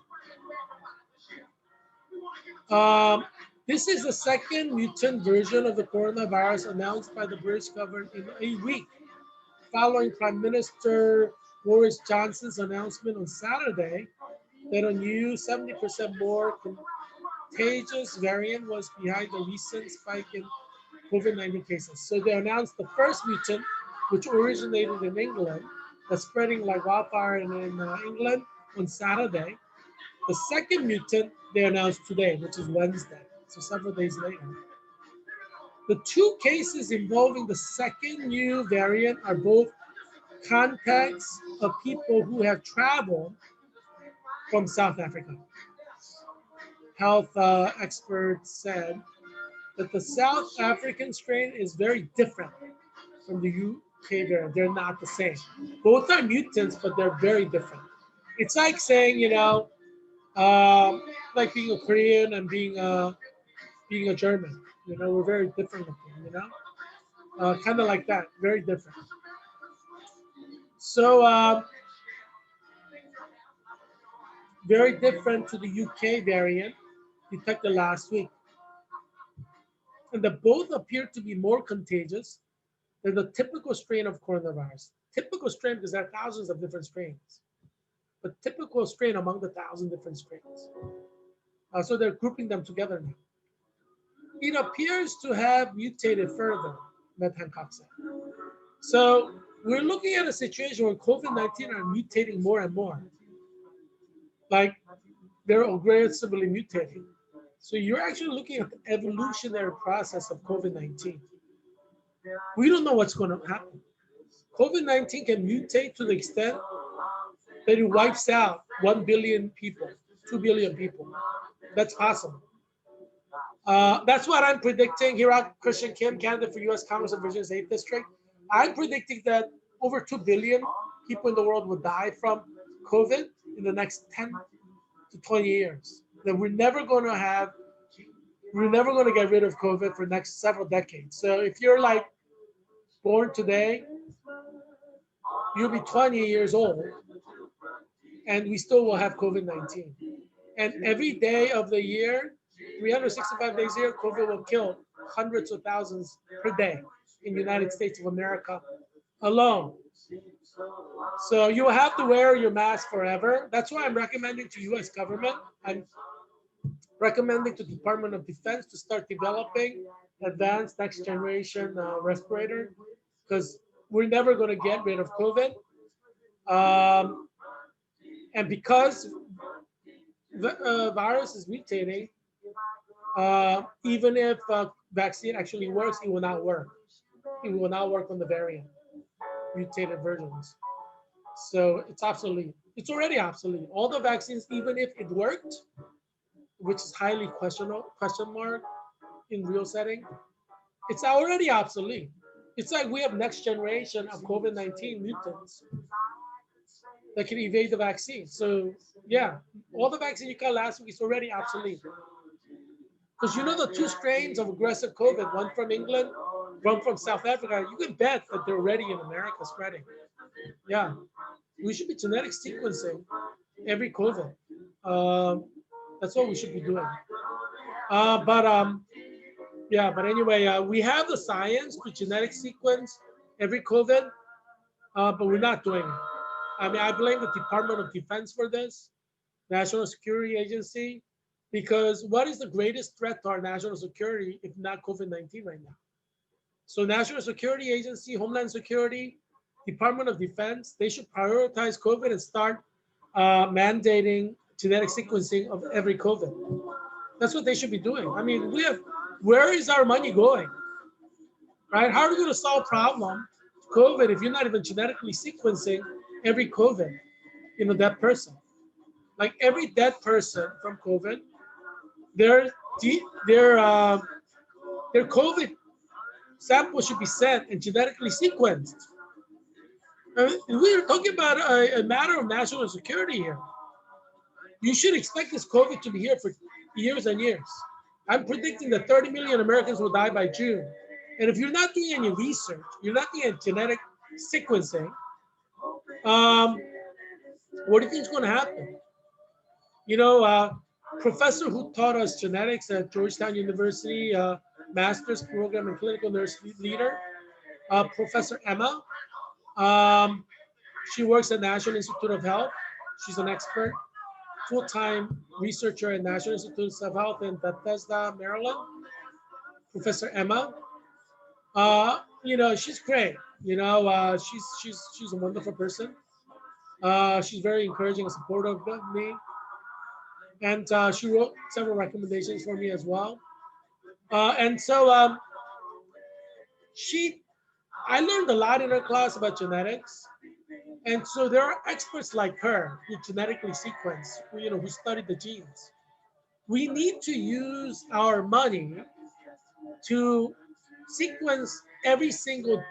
This is the second mutant version of the coronavirus announced by the British government in a week, following Prime Minister Boris Johnson's announcement on Saturday that a new 70% more contagious variant was behind the recent spike in COVID-19 cases. So they announced the first mutant, which originated in England, that's spreading like wildfire in England on Saturday. The second mutant they announced today, which is Wednesday, so several days later. The 2 cases involving the second new variant are both contacts of people who have traveled from South Africa. Health experts said that the South African strain is very different from the UK variant. They're not the same. Both are mutants, but they're very different. It's like saying, like being a Korean and being a German. We're very different looking. Kind of like that, very different. So very different to the UK variant detected last week. And they both appear to be more contagious than the typical strain of coronavirus. Typical strain because there are thousands of different strains, but typical strain among the 1,000 different strains. So they're grouping them together now. It appears to have mutated further, Matt Hancock said. So we're looking at a situation where COVID-19 are mutating more and more. Like they're aggressively mutating. So you're actually looking at the evolutionary process of COVID-19. We don't know what's going to happen. COVID-19 can mutate to the extent that it wipes out 1 billion people, 2 billion people. That's possible. That's what I'm predicting. Heerak Christian Kim, candidate for U.S. Congress of Virginia's 8th District. I'm predicting that over 2 billion people in the world will die from COVID in the next 10 to 20 years. That we're never going to get rid of COVID for the next several decades. So if you're like born today, you'll be 20 years old, and we still will have COVID-19. And every day of the year, 365 days a year, COVID will kill hundreds of thousands per day in the United States of America alone. So you have to wear your mask forever. That's why I'm recommending to U.S. government. I'm recommending to the Department of Defense to start developing advanced next generation respirator, because we're never going to get rid of COVID. And because the virus is mutating, even if vaccine actually works, it will not work. It will not work on the variant mutated versions. So it's obsolete. It's already obsolete. All the vaccines, even if it worked, which is highly question mark in real setting, it's already obsolete. It's like we have next generation of COVID-19 mutants that can evade the vaccine. So yeah, all the vaccine you got last week is already obsolete. Because the 2 strains of aggressive COVID, one from England, one from South Africa, you can bet that they're already in America spreading. Yeah, we should be genetic sequencing every COVID. That's what we should be doing. But anyway, we have the science to genetic sequence every COVID, but we're not doing it. I mean, I blame the Department of Defense for this, National Security Agency, because what is the greatest threat to our national security if not COVID-19 right now? So National Security Agency, Homeland Security, Department of Defense, they should prioritize COVID and start mandating genetic sequencing of every COVID. That's what they should be doing. I mean, where is our money going? Right? How are we going to solve problem COVID if you're not even genetically sequencing every COVID, dead person? Like every dead person from COVID, their COVID sample should be sent and genetically sequenced. We're talking about a matter of national security here. You should expect this COVID to be here for years and years. I'm predicting that 30 million Americans will die by June. And if you're not doing any research, you're not doing any genetic sequencing, um, what do you think is going to happen? You know, professor who taught us genetics at Georgetown University, master's program and clinical nurse leader, Professor Emma. Um, she works at National Institute of Health. She's an expert, full-time researcher at National Institute of Health in Bethesda, Maryland. Professor Emma. You know, she's great. You know, she's a wonderful person. She's very encouraging and supportive of me, and she wrote several recommendations for me as well. And so she, I learned a lot in her class about genetics, and so there are experts like her who genetically sequence, who study the genes. We need to use our money to sequence every single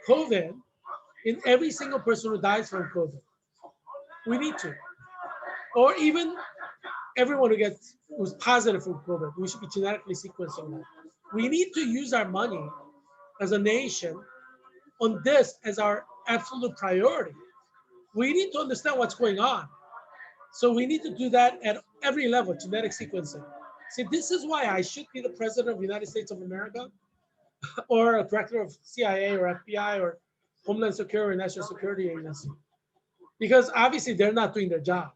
COVID in every single person who dies from COVID. We need to, or even everyone who's positive for COVID. We should be genetically sequencing them. We need to use our money as a nation on this as our absolute priority. We need to understand what's going on. So we need to do that at every level, genetic sequencing. See, this is why I should be the president of the United States of America or a director of CIA or FBI or Homeland Security or National Security Agency. Because obviously they're not doing their job,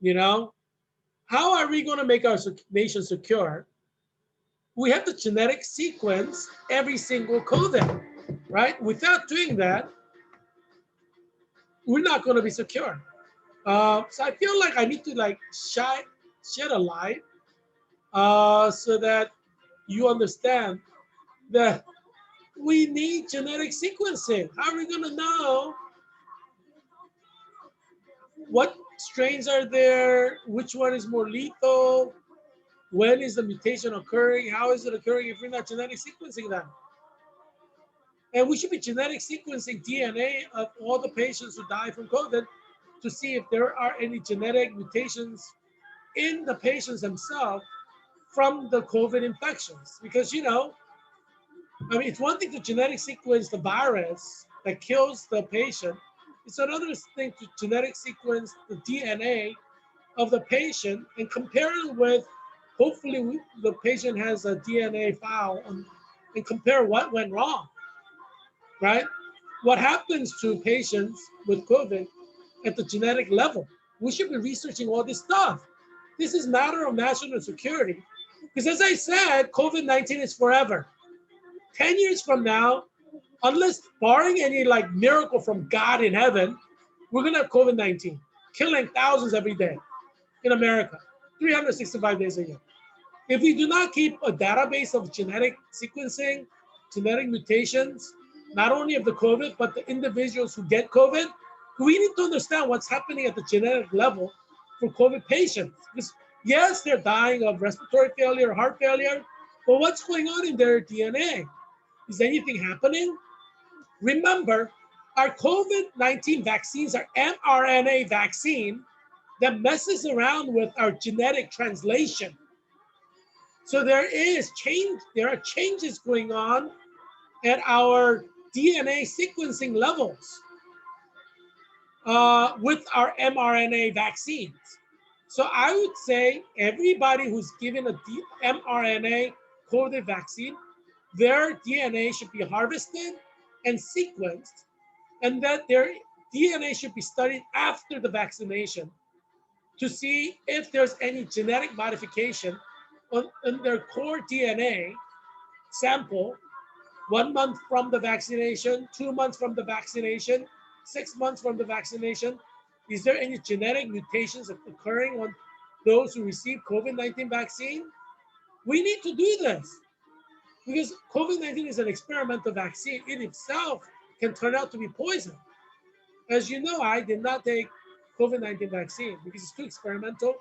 you know? How are we gonna make our nation secure? We have to genetic sequence every single COVID, right? Without doing that, we're not gonna be secure. So I feel like I need to shed a light so that you understand that we need genetic sequencing. How are we gonna know what strains are there, which one is more lethal, when is the mutation occurring, how is it occurring if we're not genetic sequencing them? And we should be genetic sequencing DNA of all the patients who die from COVID to see if there are any genetic mutations in the patients themselves from the COVID infections. Because, it's one thing to genetic sequence the virus that kills the patient. It's another thing to genetic sequence the DNA of the patient and compare it with, hopefully the patient has a DNA file and compare what went wrong, right? What happens to patients with COVID at the genetic level? We should be researching all this stuff. This is a matter of national security. Because as I said, COVID-19 is forever. 10 years from now, unless barring any miracle from God in heaven, we're gonna have COVID-19, killing thousands every day in America, 365 days a year. If we do not keep a database of genetic sequencing, genetic mutations, not only of the COVID, but the individuals who get COVID, we need to understand what's happening at the genetic level for COVID patients. Because yes, they're dying of respiratory failure, heart failure, but what's going on in their DNA? Is anything happening? Remember, our COVID-19 vaccines are mRNA vaccine that messes around with our genetic translation. So there are changes going on at our DNA sequencing levels with our mRNA vaccines. So I would say everybody who's given a mRNA COVID vaccine, their DNA should be harvested and sequenced, and that their DNA should be studied after the vaccination to see if there's any genetic modification on their core DNA sample 1 month from the vaccination, 2 months from the vaccination, 6 months from the vaccination. Is there any genetic mutations occurring on those who receive COVID-19 vaccine? We need to do this because COVID-19 is an experimental vaccine. In itself can turn out to be poison. As you know, I did not take COVID-19 vaccine because it's too experimental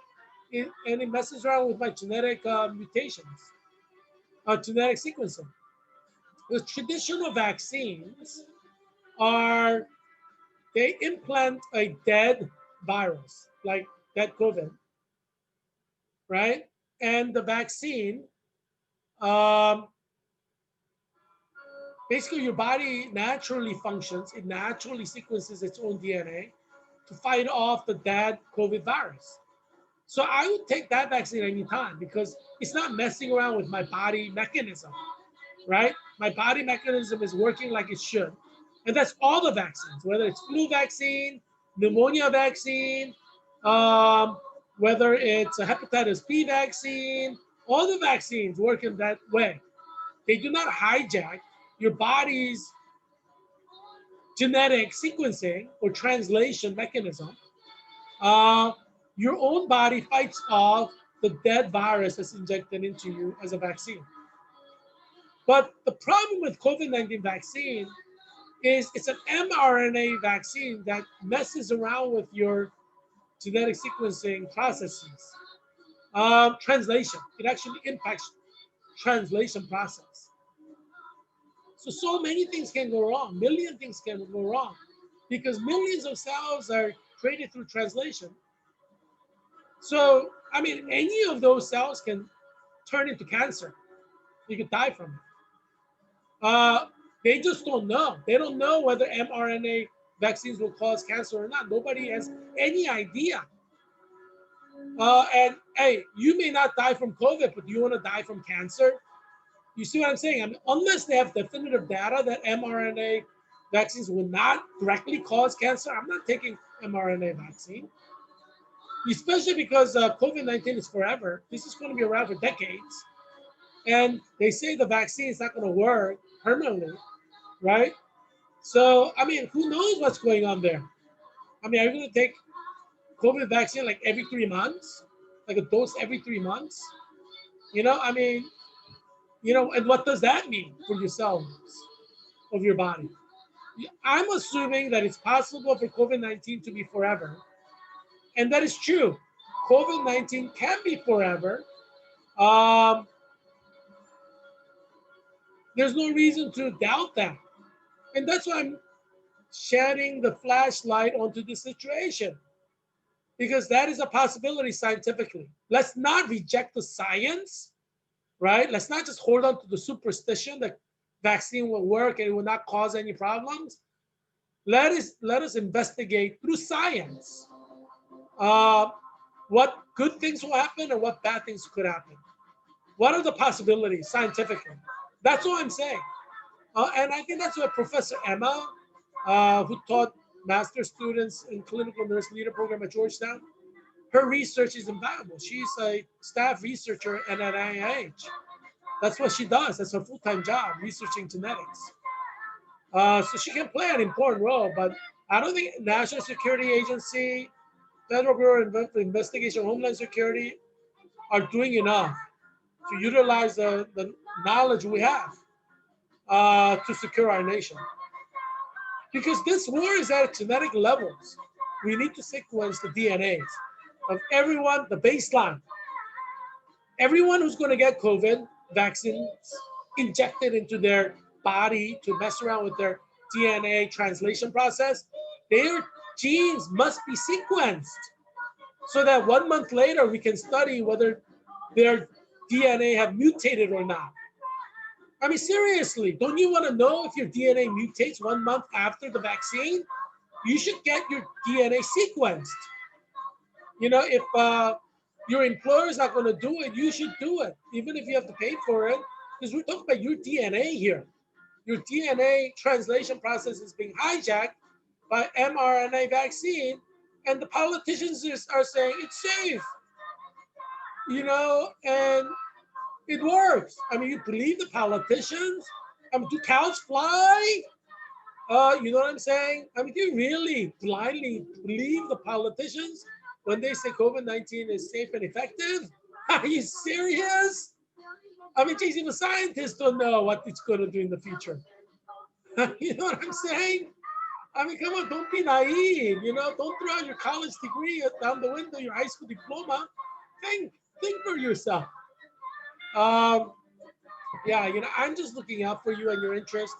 and it messes around with my genetic mutations, genetic sequencing. The traditional vaccines are They implant a dead virus, like dead COVID, right? And the vaccine, um, basically your body naturally functions, it naturally sequences its own DNA to fight off the dead COVID virus. So I would take that vaccine anytime because it's not messing around with my body mechanism, right? My body mechanism is working like it should. And that's all the vaccines, whether it's flu vaccine, pneumonia vaccine, um, whether it's a hepatitis B vaccine, all the vaccines work in that way. They do not hijack your body's genetic sequencing or translation mechanism. Uh, your own body fights off the dead virus that's injected into you as a vaccine. But the problem with COVID-19 vaccine is it's an mRNA vaccine that messes around with your genetic sequencing processes. Translation, it actually impacts translation process. So many things can go wrong. Million things can go wrong because millions of cells are created through translation. So, I mean, any of those cells can turn into cancer. You could die from it. They just don't know. They don't know whether mRNA vaccines will cause cancer or not. Nobody has any idea. And hey, you may not die from COVID, but do you want to die from cancer? You see what I'm saying? I mean, unless they have definitive data that mRNA vaccines will not directly cause cancer, I'm not taking mRNA vaccine. Especially because COVID-19 is forever. This is going to be around for decades. And they say the vaccine is not going to work permanently, right? So, I mean, who knows what's going on there? I mean, are you going to take COVID vaccine like every 3 months? Like a dose every 3 months? I mean, and what does that mean for your cells of your body? I'm assuming that it's possible for COVID-19 to be forever. And that is true. COVID-19 can be forever. Um, there's no reason to doubt that. And that's why I'm shedding the flashlight onto the situation, because that is a possibility scientifically. Let's not reject the science, right? Let's not just hold on to the superstition that vaccine will work and it will not cause any problems. Let us investigate through science what good things will happen and what bad things could happen. What are the possibilities scientifically? That's what I'm saying. And I think that's what Professor Emma, who taught master students in clinical nurse leader program at Georgetown, her research is invaluable. She's a staff researcher at NIH. That's what she does. That's her full-time job, researching genetics. So she can play an important role, but I don't think National Security Agency, Federal Bureau of Investigation, Homeland Security are doing enough to utilize the knowledge we have to secure our nation. Because this war is at genetic levels. We need to sequence the DNAs of everyone, the baseline. Everyone who's going to get COVID vaccines injected into their body to mess around with their DNA translation process, their genes must be sequenced so that 1 month later we can study whether their DNA have mutated or not. I mean, seriously, don't you want to know if your DNA mutates 1 month after the vaccine? You should get your DNA sequenced. If your employer is not going to do it, you should do it, even if you have to pay for it, because we're talking about your DNA here. Your DNA translation process is being hijacked by mRNA vaccine, and the politicians are saying it's safe, and it works. I mean, you believe the politicians? I mean, do cows fly? You know what I'm saying? I mean, do you really blindly believe the politicians when they say COVID-19 is safe and effective? Are you serious? I mean, geez, even scientists don't know what it's going to do in the future. You know what I'm saying? I mean, come on, don't be naive. Don't throw out your college degree down the window, your high school diploma. Think for yourself. Yeah, I'm just looking out for you and your interest.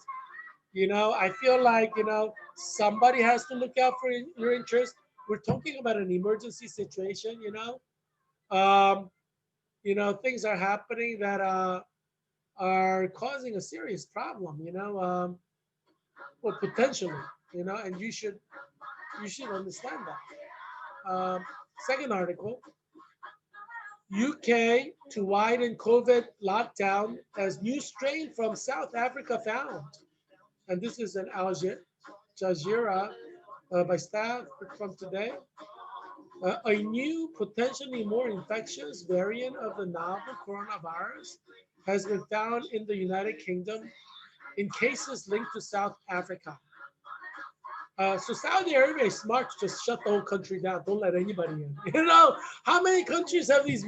You know, I feel like, you know, somebody has to look out for your interest. We're talking about an emergency situation, you know. Um, you know, things are happening that are causing a serious problem, you know, well, potentially, you know, and you should understand that. Second article, UK to widen COVID lockdown as new strain from South Africa found. And this is an Al Jazeera by staff from today. A new, potentially more infectious variant of the novel coronavirus has been found in the United Kingdom in cases linked to South Africa. So Saudi Arabia is smart to just shut the whole country down. Don't let anybody in. You know, how many countries have these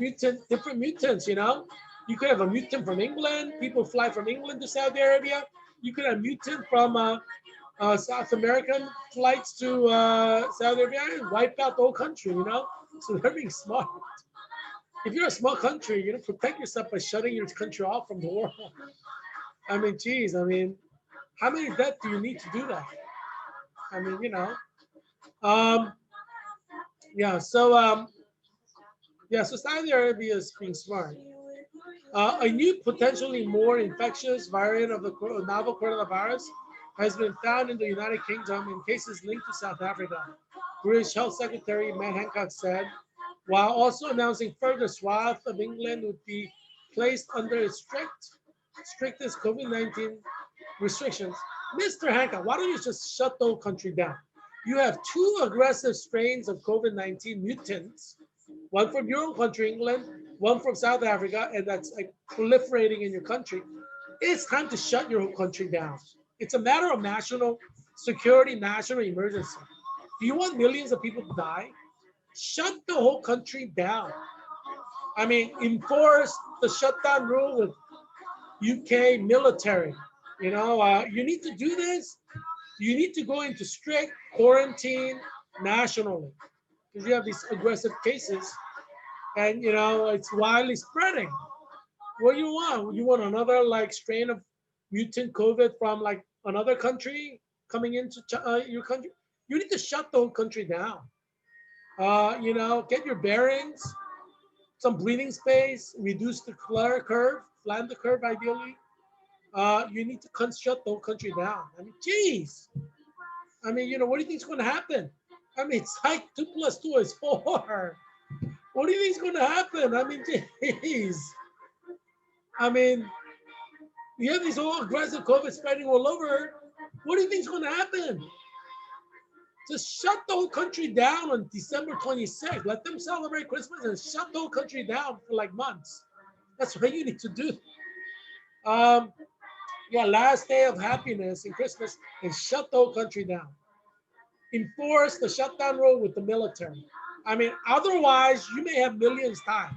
different mutants, you know? You could have a mutant from England. People fly from England to Saudi Arabia. You could have mutant from South American flights to Saudi Arabia and wipe out the whole country, you know? So they're being smart. If you're a small country, you know, protect yourself by shutting your country off from the world. I mean, geez, I mean, how many deaths do you need to do that? I mean, you know, um, yeah. So Saudi Arabia is being smart. A new, potentially more infectious variant of the novel coronavirus has been found in the United Kingdom in cases linked to South Africa. British Health Secretary Matt Hancock said, while also announcing further swath of England would be placed under its strictest COVID-19 restrictions. Mr. Hancock, why don't you just shut the whole country down? You have two aggressive strains of COVID-19 mutants, one from your own country, England, one from South Africa, and that's like proliferating in your country. It's time to shut your whole country down. It's a matter of national security, national emergency. Do you want millions of people to die? Shut the whole country down. I mean, enforce the shutdown rule with UK military. You know, you need to do this. You need to go into strict quarantine nationally because you have these aggressive cases, and you know it's widely spreading. What do you want? You want another like strain of mutant COVID from like another country coming into your country? You need to shut the whole country down. You know, get your bearings, some breathing space, reduce the curve, flatten the curve ideally. You need to shut the whole country down. I mean, geez. I mean, you know, what do you think is going to happen? I mean, it's like 2 + 2 is 4. What do you think is going to happen? I mean, geez. I mean, you have these all aggressive COVID spreading all over. What do you think is going to happen? Just shut the whole country down on December 26th. Let them celebrate Christmas and shut the whole country down for like months. That's what you need to do. Um, yeah, last day of happiness in Christmas and shut the whole country down. Enforce the shutdown rule with the military. I mean, otherwise you may have millions die.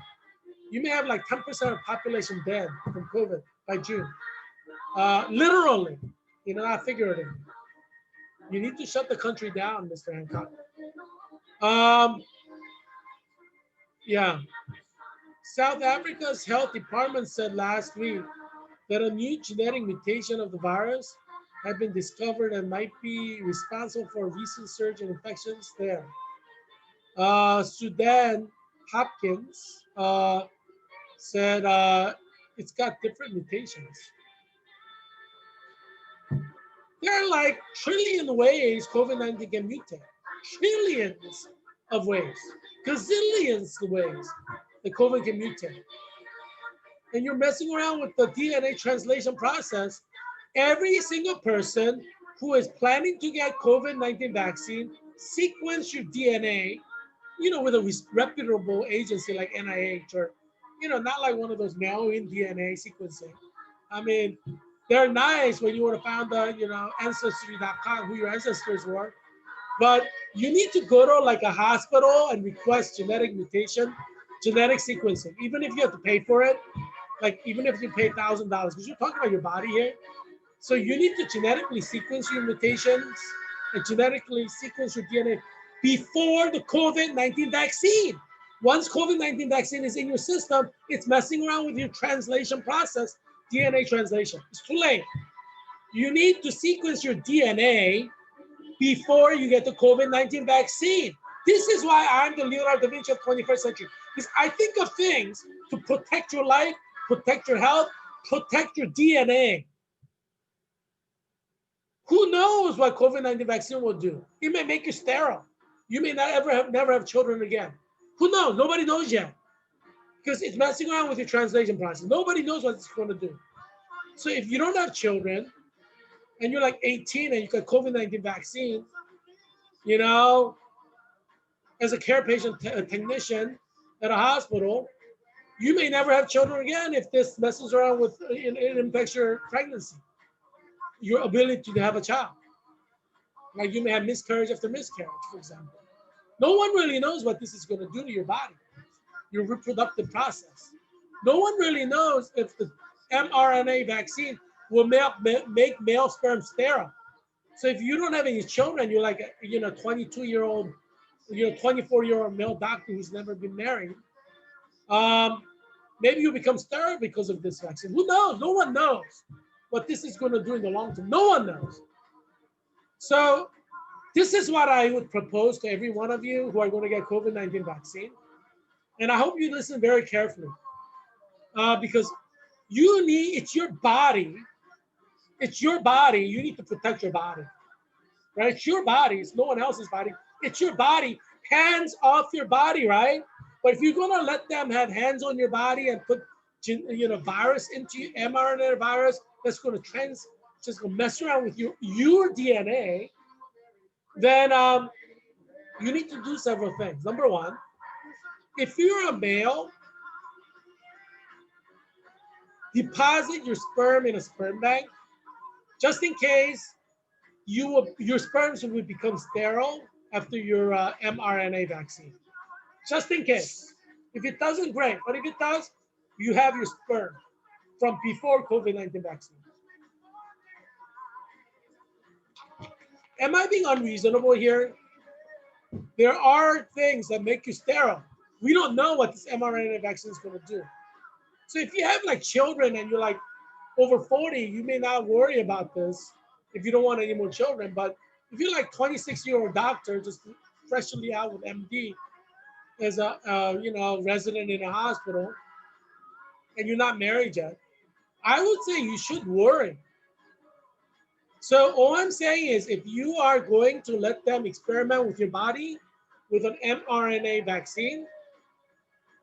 You may have like 10% of the population dead from COVID by June. Literally, you know, not figuratively. You need to shut the country down, Mr. Hancock. Um, yeah. South Africa's health department said last week that a new genetic mutation of the virus had been discovered and might be responsible for a recent surge in infections there. Sudan Hopkins said it's got different mutations. There are like trillion ways COVID-19 can mutate. Trillions of ways. Gazillions of ways that COVID can mutate. And you're messing around with the DNA translation process. Every single person who is planning to get COVID-19 vaccine, sequence your DNA, you know, with a reputable agency like NIH or, you know, not like one of those mail-in DNA sequencing. I mean, they're nice when you want to find the, you know, ancestry.com, who your ancestors were. But you need to go to like a hospital and request genetic mutation, genetic sequencing, even if you have to pay for it. Like even if you pay $1,000, because you're talking about your body here. So you need to genetically sequence your mutations and genetically sequence your DNA before the COVID-19 vaccine. Once COVID-19 vaccine is in your system, it's messing around with your translation process, DNA translation. It's too late. You need to sequence your DNA before you get the COVID-19 vaccine. This is why I'm the Leonardo da Vinci of 21st century. Because I think of things to protect your life, protect your health, protect your DNA. Who knows what COVID-19 vaccine will do? It may make you sterile. You may never have children again. Who knows? Nobody knows yet. Because it's messing around with your translation process. Nobody knows what it's going to do. So if you don't have children and you're like 18 and you got COVID-19 vaccine, you know, as a care patient technician at a hospital, you may never have children again if this messes around with it impacts your pregnancy, your ability to have a child. Like you may have miscarriage after miscarriage, for example. No one really knows what this is going to do to your body, your reproductive process. No one really knows if the mRNA vaccine will make male sperm sterile. So if you don't have any children, you're like a 22-year-old, 24-year-old male doctor who's never been married. Maybe you become sterile because of this vaccine. Who knows? No one knows what this is going to do in the long term. No one knows. So this is what I would propose to every one of you who are going to get COVID-19 vaccine. And I hope you listen very carefully because it's your body. It's your body. You need to protect your body, right? It's your body. It's no one else's body. It's your body. Hands off your body, right? But if you're going to let them have hands on your body and put, virus into you, mRNA virus, that's going to just going to mess around with your DNA, then you need to do several things. Number one, if you're a male, deposit your sperm in a sperm bank, just in case your sperms will become sterile after your mRNA vaccine. Just in case. If it doesn't, great. But if it does, you have your sperm from before COVID-19 vaccine. Am I being unreasonable here? There are things that make you sterile. We don't know what this mRNA vaccine is going to do. So if you have like children and you're like over 40, you may not worry about this if you don't want any more children. But if you're like 26-year-old doctor, just freshly out with MD, as a resident in a hospital, and you're not married yet, I would say you should worry. So all I'm saying is, if you are going to let them experiment with your body with an mRNA vaccine,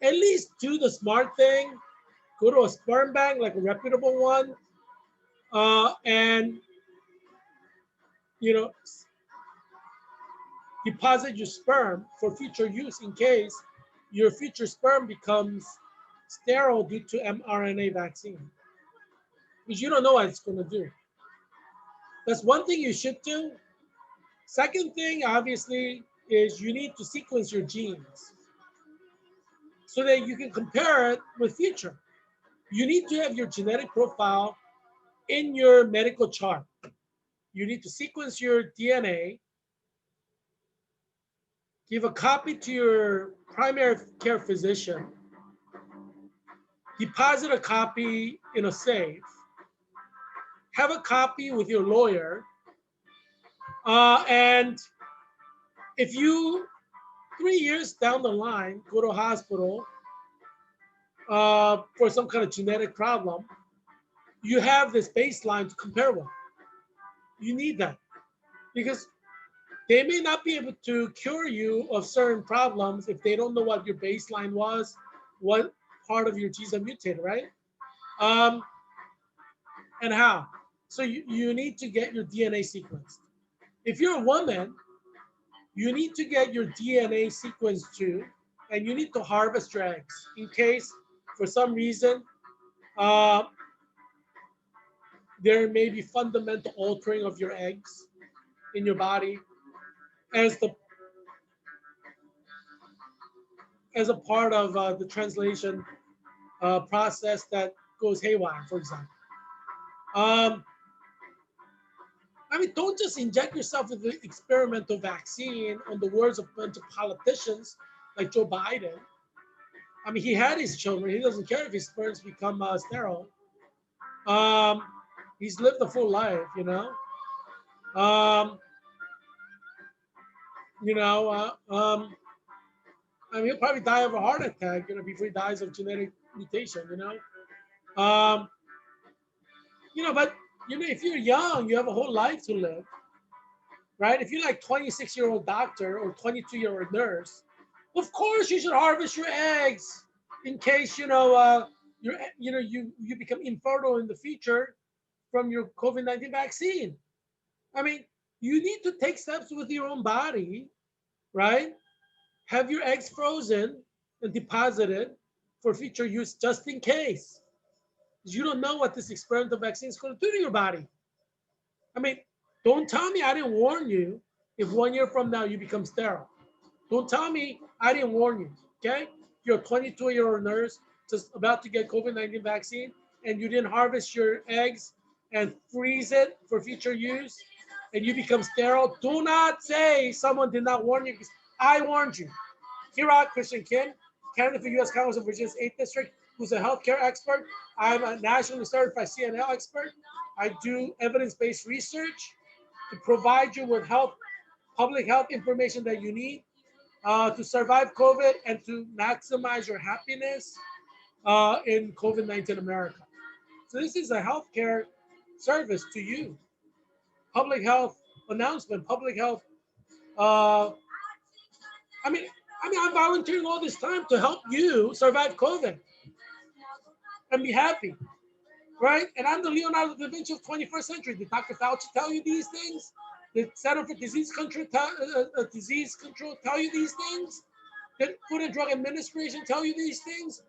at least do the smart thing. Go to a sperm bank, like a reputable one, and deposit your sperm for future use in case your future sperm becomes sterile due to mRNA vaccine, because you don't know what it's going to do. That's one thing you should do. Second thing, obviously, is you need to sequence your genes so that you can compare it with future. You need to have your genetic profile in your medical chart. You need to sequence your DNA, give a copy to your primary care physician, deposit a copy in a safe, have a copy with your lawyer, and if you 3 years down the line go to a hospital for some kind of genetic problem, you have this baseline to compare with. You need that because they may not be able to cure you of certain problems if they don't know what your baseline was, what part of your genes are mutated, right? And how. So you need to get your DNA sequenced. If you're a woman, you need to get your DNA sequenced too, and you need to harvest your eggs in case for some reason there may be fundamental altering of your eggs in your body as a part of the translation process that goes haywire, for example. Don't just inject yourself with the experimental vaccine on the words of a bunch of politicians like Joe Biden. He had his children. He doesn't care if his sperms become sterile. He's lived a full life, you know. Um, you know, I mean, he'll probably die of a heart attack, you know, before he dies of genetic mutation, you know. Um, you know, but you know, if you're young, you have a whole life to live, right? If you're like 26-year-old doctor or 22-year-old nurse, of course you should harvest your eggs in case you become infertile in the future from your COVID-19 vaccine. I mean, you need to take steps with your own body, right? Have your eggs frozen and deposited for future use just in case. You don't know what this experimental vaccine is going to do to your body. I mean, don't tell me I didn't warn you if 1 year from now you become sterile. Don't tell me I didn't warn you, okay? You're a 22-year-old nurse just about to get COVID-19 vaccine and you didn't harvest your eggs and freeze it for future use and you become sterile. Do not say someone did not warn you because I warned you. Heerak Christian Kim, candidate for U.S. Congress of Virginia's 8th District, who's a healthcare expert. I'm a nationally certified CNL expert. I do evidence-based research to provide you with public health information that you need to survive COVID and to maximize your happiness in COVID-19 America. So this is a healthcare service to you. Public health announcement, public health. Uh, I mean, I'm volunteering all this time to help you survive COVID and be happy, right? And I'm the Leonardo da Vinci of 21st century. Did Dr. Fauci tell you these things? Did Center for Disease Control tell you these things? Did Food and Drug Administration tell you these things?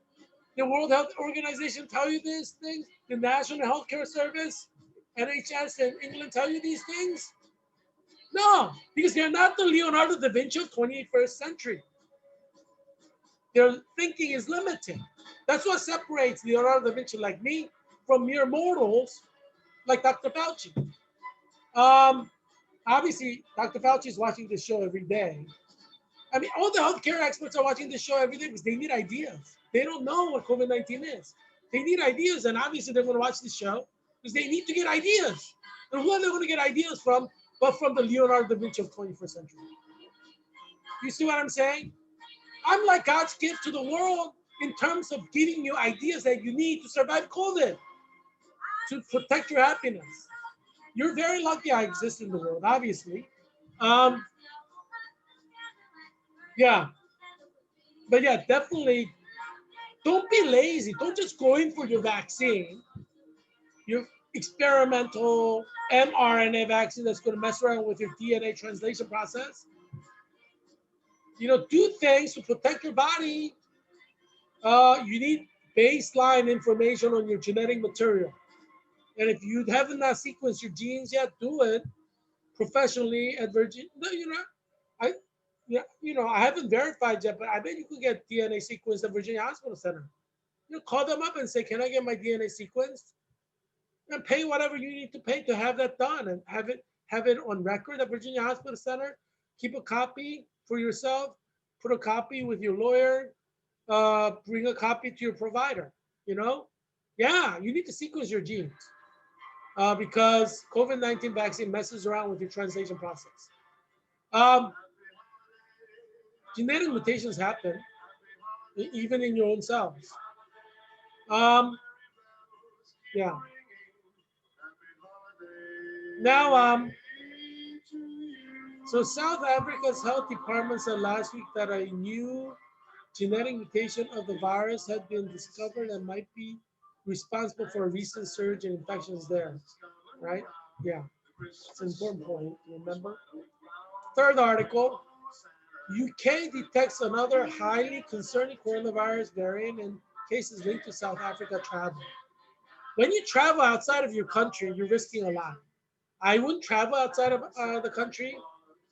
The World Health Organization tell you these things? The National Healthcare Service, NHS in England tell you these things? No, because they're not the Leonardo da Vinci of 21st century. Their thinking is limited. That's what separates Leonardo da Vinci like me from mere mortals like Dr. Fauci. Obviously, Dr. Fauci is watching this show every day. I mean, all the healthcare experts are watching this show every day because they need ideas. They don't know what COVID-19 is. They need ideas, and obviously they're going to watch this show because they need to get ideas. And who are they going to get ideas from but from the Leonardo da Vinci of 21st century? You see what I'm saying? I'm like God's gift to the world in terms of giving you ideas that you need to survive COVID, to protect your happiness. You're very lucky I exist in the world, obviously. Yeah, but yeah, definitely don't be lazy. Don't just go in for your vaccine, your experimental mRNA vaccine that's going to mess around with your DNA translation process. You know, do things to protect your body. You need baseline information on your genetic material. And if you haven't sequenced your genes yet, do it professionally at Virgin. You know, I I haven't verified yet, but I bet you could get DNA sequenced at Virginia Hospital Center. You know, call them up and say, "Can I get my DNA sequenced?" And pay whatever you need to pay to have that done, and have it on record at Virginia Hospital Center. Keep a copy for yourself. Put a copy with your lawyer. Bring a copy to your provider. You know, yeah, you need to sequence your genes because COVID-19 vaccine messes around with your translation process. Um, Genetic mutations happen even in your own cells. Um, yeah. Now, so South Africa's health department said last week that a new genetic mutation of the virus had been discovered and might be responsible for a recent surge in infections there. Right? Yeah. It's an important point. Remember? Third article. UK detects another highly concerning coronavirus variant in cases linked to South Africa travel. When you travel outside of your country, you're risking a lot. I wouldn't travel outside of the country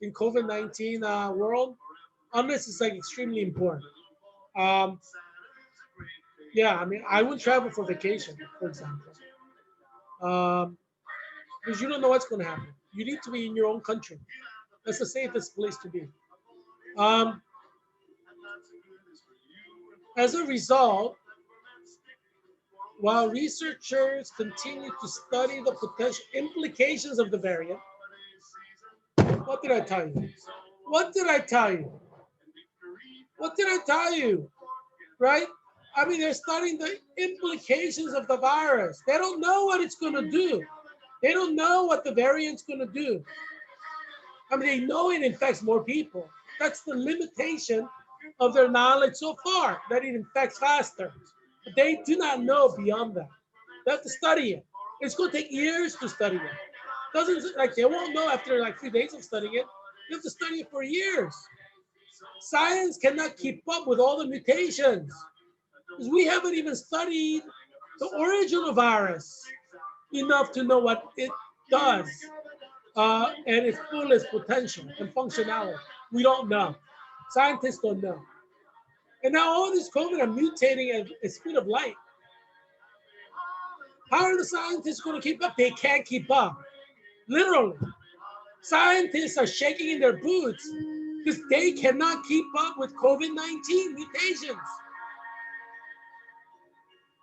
in COVID-19 world unless it's like extremely important. Um, yeah, I mean, I wouldn't travel for vacation, for example, because you don't know what's going to happen. You need to be in your own country. That's the safest place to be. Um, as a result, while researchers continue to study the potential implications of the variant. What did I tell you? What did I tell you? What did I tell you? Right? I mean, they're studying the implications of the virus. They don't know what it's going to do. They don't know what the variant's going to do. I mean, they know it infects more people. That's the limitation of their knowledge so far, that it infects faster. But they do not know beyond that. They have to study it. It's going to take years to study it. Doesn't like they won't know after like 3 days of studying it. You have to study it for years. Science cannot keep up with all the mutations because we haven't even studied the original virus enough to know what it does and its fullest potential and functionality. We don't know. Scientists don't know. And now all these COVID are mutating at the speed of light. How are the scientists going to keep up? They can't keep up. Literally. Scientists are shaking in their boots because they cannot keep up with COVID-19 mutations.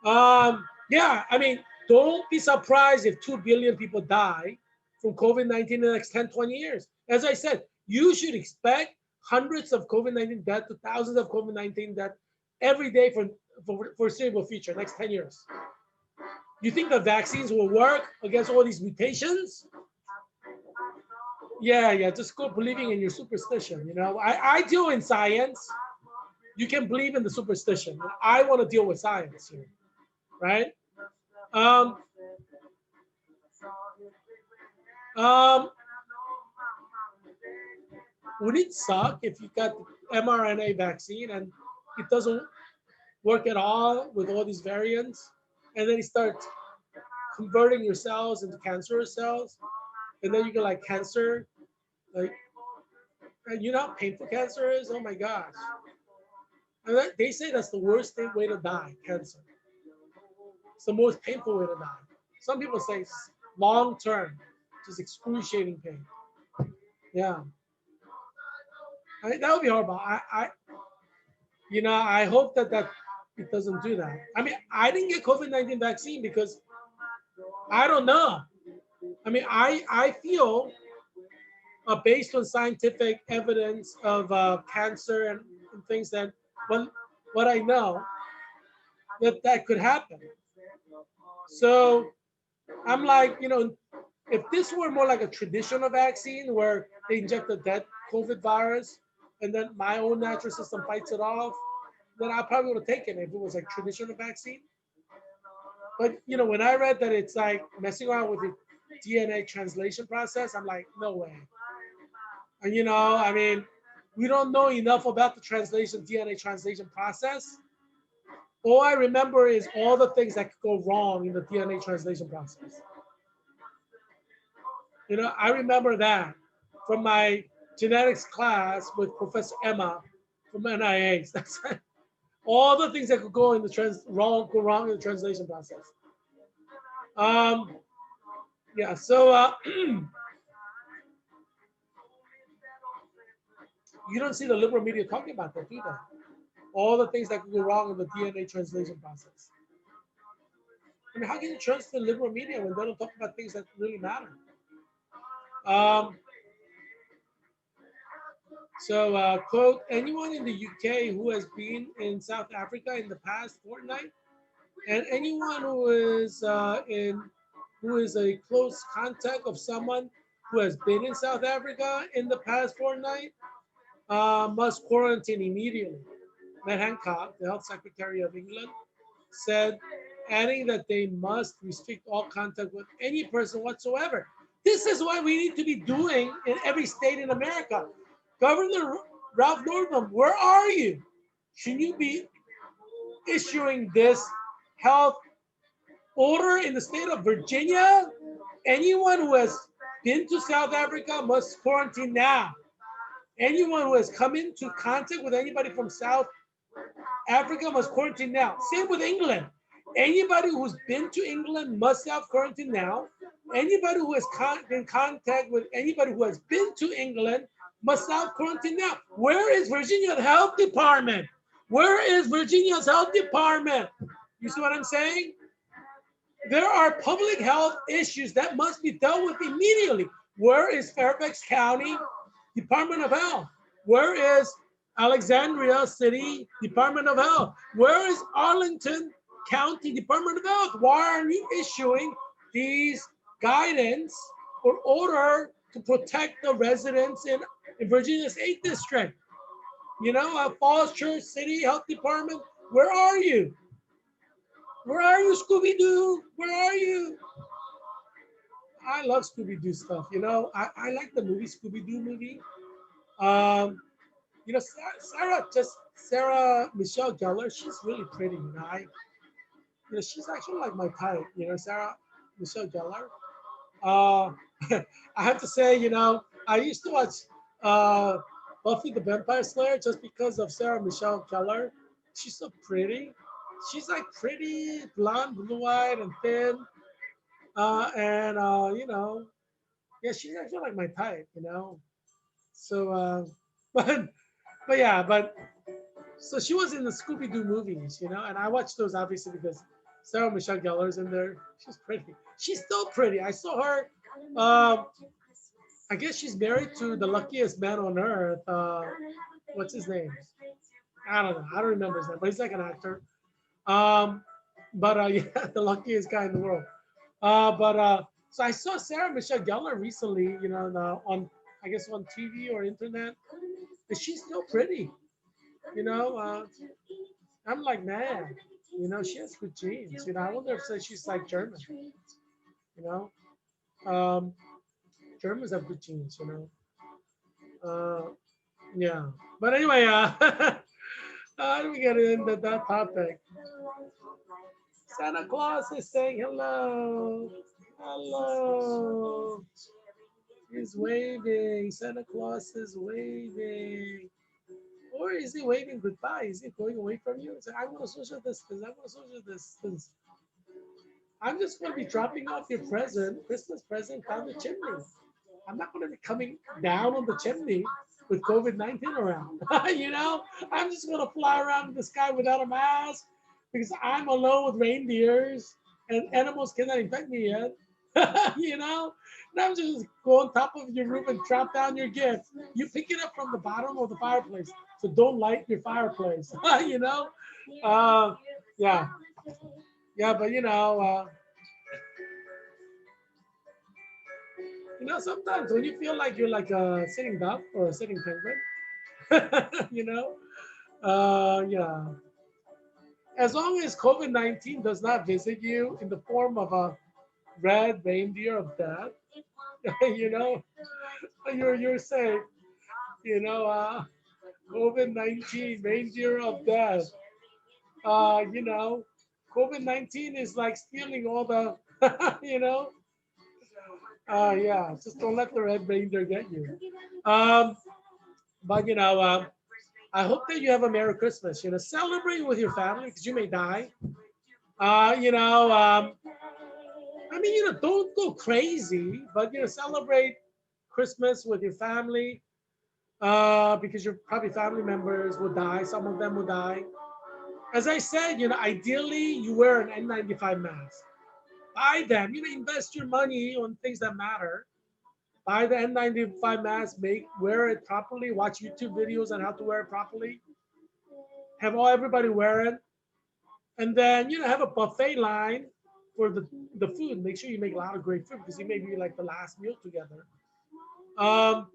Yeah, I mean, don't be surprised if 2 billion people die from COVID-19 in the next 10, 20 years. As I said, you should expect hundreds of COVID-19 deaths to thousands of COVID-19 deaths every day for foreseeable future, next 10 years. You think the vaccines will work against all these mutations? Yeah, just go believing in your superstition. You know, I deal in science. You can believe in the superstition. I want to deal with science here, right? Would it suck if you got the mRNA vaccine and it doesn't work at all with all these variants, and then you start converting your cells into cancerous cells, and then you get like cancer, like, and you know how painful cancer is? Oh my gosh. And they say that's the worst way to die, cancer. It's the most painful way to die. Some people say it's long term, just excruciating pain. Yeah. That would be horrible. I hope that it doesn't do that. I mean, I didn't get COVID-19 vaccine because I don't know. I mean, I feel based on scientific evidence of cancer and things that what I know that could happen. So I'm like, if this were more like a traditional vaccine where they inject the dead COVID virus and then my own natural system fights it off, then I probably would have taken it if it was like traditional vaccine. But when I read that it's like messing around with the DNA translation process, I'm like, no way. And I mean, we don't know enough about the DNA translation process. All I remember is all the things that could go wrong in the DNA translation process. I remember that from my genetics class with Professor Emma from NIH. That's all the things that could go in the go wrong in the translation process. Yeah, so you don't see the liberal media talking about that, do they? All the things that could go wrong in the DNA translation process. I mean, how can you trust the liberal media when they don't talk about things that really matter? Quote, anyone in the UK who has been in South Africa in the past fortnight, and anyone who is a close contact of someone who has been in South Africa in the past fortnight must quarantine immediately. Matt Hancock, the Health Secretary of England, said, adding that they must restrict all contact with any person whatsoever. This is what we need to be doing in every state in America. Governor Ralph Northam, where are you? Should you be issuing this health order in the state of Virginia? Anyone who has been to South Africa must quarantine now. Anyone who has come into contact with anybody from South Africa must quarantine now. Same with England. Anybody who's been to England must self-quarantine now. Anybody who has been in contact with anybody who has been to England must self-quarantine now. Where is Virginia's health department? Where is Virginia's health department? You see what I'm saying? There are public health issues that must be dealt with immediately. Where is Fairfax County Department of Health? Where is Alexandria City Department of Health? Where is Arlington County Department of Health? Why are you issuing these guidance or order to protect the residents in Virginia's 8th District? You know, Falls Church City Health Department, where are you? Where are you, Scooby-Doo? Where are you? I love Scooby-Doo stuff. You know, I like the movie Scooby-Doo movie. Um, you know, Sarah Michelle Gellar, she's really pretty. You know, she's actually like my type. You know, Sarah Michelle Gellar. Uh, I have to say, you know, I used to watch uh, Buffy the Vampire Slayer just because of Sarah Michelle Gellar. She's so pretty. She's like pretty, blonde, blue-eyed, and thin. You know, yeah, she's actually like my type, you know. So, but, but so she was in the Scooby Doo movies, you know, and I watched those obviously because Sarah Michelle Gellar's in there. She's pretty. She's still pretty. I saw her. Um, I guess she's married to the luckiest man on earth. What's his name? I don't know. I don't remember his name, but he's like an actor. Um, yeah, the luckiest guy in the world. So I saw Sarah Michelle Gellar recently, you know, on I guess on TV or internet, and she's still pretty. You know, I'm like, man, you know, she has good genes. You know, I wonder if she's like German. You know, um, Germans have good genes. You know, yeah. But anyway, how do we get into that topic? Santa Claus is saying hello. Hello. He's waving. Santa Claus is waving. Or is he waving goodbye? Is he going away from you? So I want to social distance. I want to social distance. I'm just going to be dropping off your present, Christmas present, down the chimney. I'm not going to be coming down on the chimney with COVID-19 around. You know, I'm just going to fly around in the sky without a mask because I'm alone with reindeers and animals cannot infect me yet. You know, and I'm just go on top of your roof and drop down your gift. You pick it up from the bottom of the fireplace, so don't light your fireplace. You know, uh, yeah, yeah, but you know, sometimes when you feel like you're like a sitting duck or a sitting penguin, you know, yeah. As long as COVID-19 does not visit you in the form of a red reindeer of death, you know, you're safe. You know, COVID-19 reindeer of death. You know, COVID-19 is like stealing all the, you know, yeah, just don't let the red reindeer get you. Um, but you know, I hope that you have a Merry Christmas. You know, celebrate with your family because you may die. You know, I mean, you know, don't go crazy, but you know, celebrate Christmas with your family because your probably family members will die. Some of them will die. As I said, you know, ideally you wear an N95 mask. Buy them. You know, invest your money on things that matter. Buy the N95 mask. Wear it properly. Watch YouTube videos on how to wear it properly. Have everybody wear it, and then you know have a buffet line for the food. Make sure you make a lot of great food because it may be like the last meal together. Um,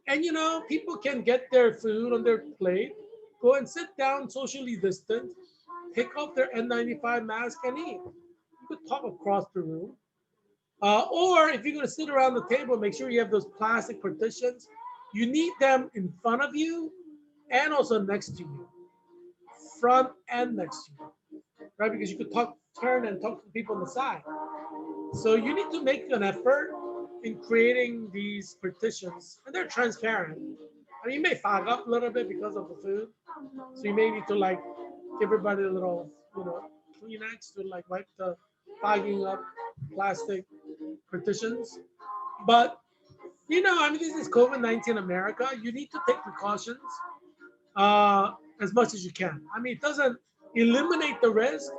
and you know people can get their food on their plate. Go and sit down socially distant. Pick up their N95 mask and eat. You could talk across the room. Or if you're going to sit around the table, make sure you have those plastic partitions. You need them in front of you and also next to you, front and next to you, right? Because you could turn and talk to people on the side. So you need to make an effort in creating these partitions, and they're transparent. I mean, you may fog up a little bit because of the food, so you may need to like give everybody a little, you know, Kleenex to like wipe the fogging up plastic partitions. But you know, I mean, this is COVID-19 America. You need to take precautions uh, as much as you can. I mean, it doesn't eliminate the risk,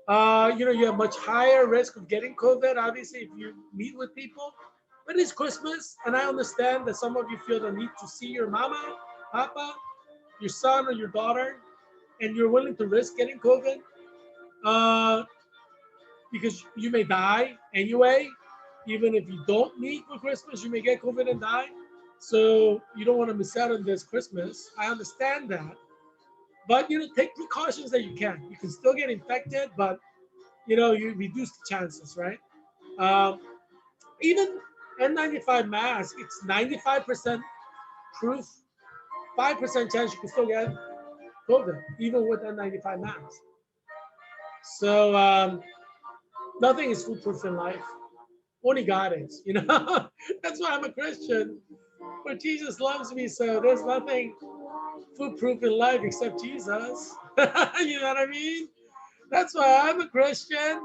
You have much higher risk of getting COVID, obviously, if you meet with people. But it's Christmas, and I understand that some of you feel the need to see your mama, papa, your son, or your daughter, and you're willing to risk getting COVID uh, because you may die anyway. Even if you don't meet for Christmas, you may get COVID and die. So you don't want to miss out on this Christmas. I understand that. But take precautions that you can. You can still get infected, but you reduce the chances, right? Um, Even N95 mask, it's 95% proof, 5% chance you can still get COVID, even with N95 mask. So nothing is foolproof in life. Only God is. That's why I'm a Christian. But Jesus loves me, so there's nothing foolproof in life except Jesus. You know what I mean? That's why I'm a Christian.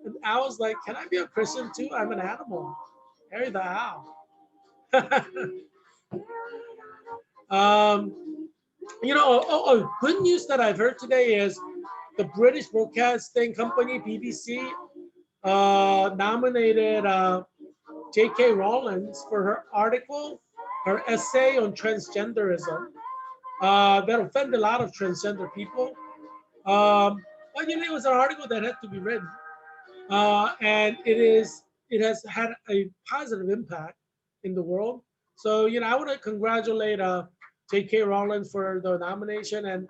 And I was like, can I be a Christian too? I'm an animal. Harry the owl. um, good news that I've heard today is the British Broadcasting Company, BBC, nominated J.K. Rowling for her article, her essay on transgenderism that offended a lot of transgender people. But it was an article that had to be written, and it has had a positive impact in the world. So I want to congratulate J.K. Rowling for the nomination and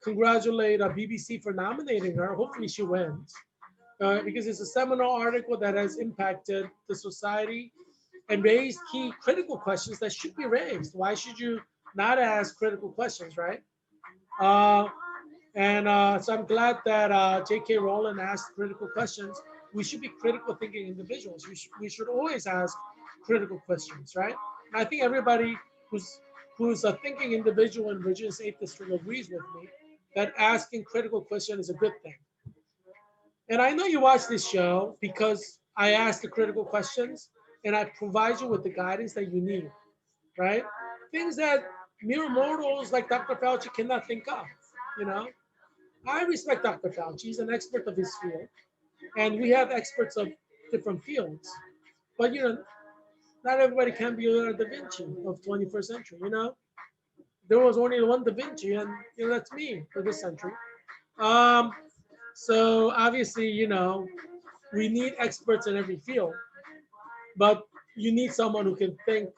congratulate BBC for nominating her. Hopefully she wins because it's a seminal article that has impacted the society and raised key critical questions that should be raised. Why should you not ask critical questions, right? Uh, and so I'm glad that J.K. Rowling asked critical questions. We should be critical thinking individuals. We should always ask critical questions, right? And I think everybody who's a thinking individual in religious atheist agrees with me that asking critical questions is a good thing. And I know you watch this show because I ask the critical questions and I provide you with the guidance that you need, right? Things that mere mortals like Dr. Fauci cannot think of, you know? I respect Dr. Fauci. He's an expert of his field, and we have experts of different fields. But not everybody can be a Da Vinci of 21st century. There was only one Da Vinci, and that's me for this century. Um, so obviously, we need experts in every field, but you need someone who can think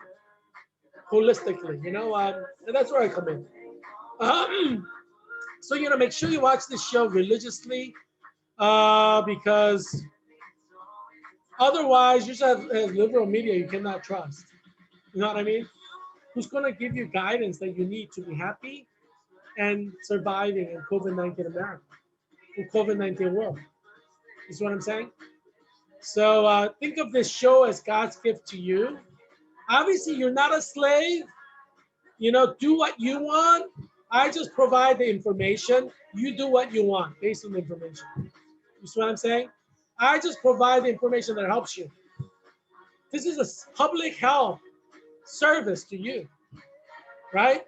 holistically. And that's where I come in. So make sure you watch this show religiously, because otherwise you just have liberal media you cannot trust. You know what I mean? Who's going to give you guidance that you need to be happy and surviving in COVID-19 America, in COVID-19 world? Is what I'm saying. So think of this show as God's gift to you. Obviously, you're not a slave. Do what you want. I just provide the information. You do what you want based on the information. You see what I'm saying? I just provide the information that helps you. This is a public health service to you, right?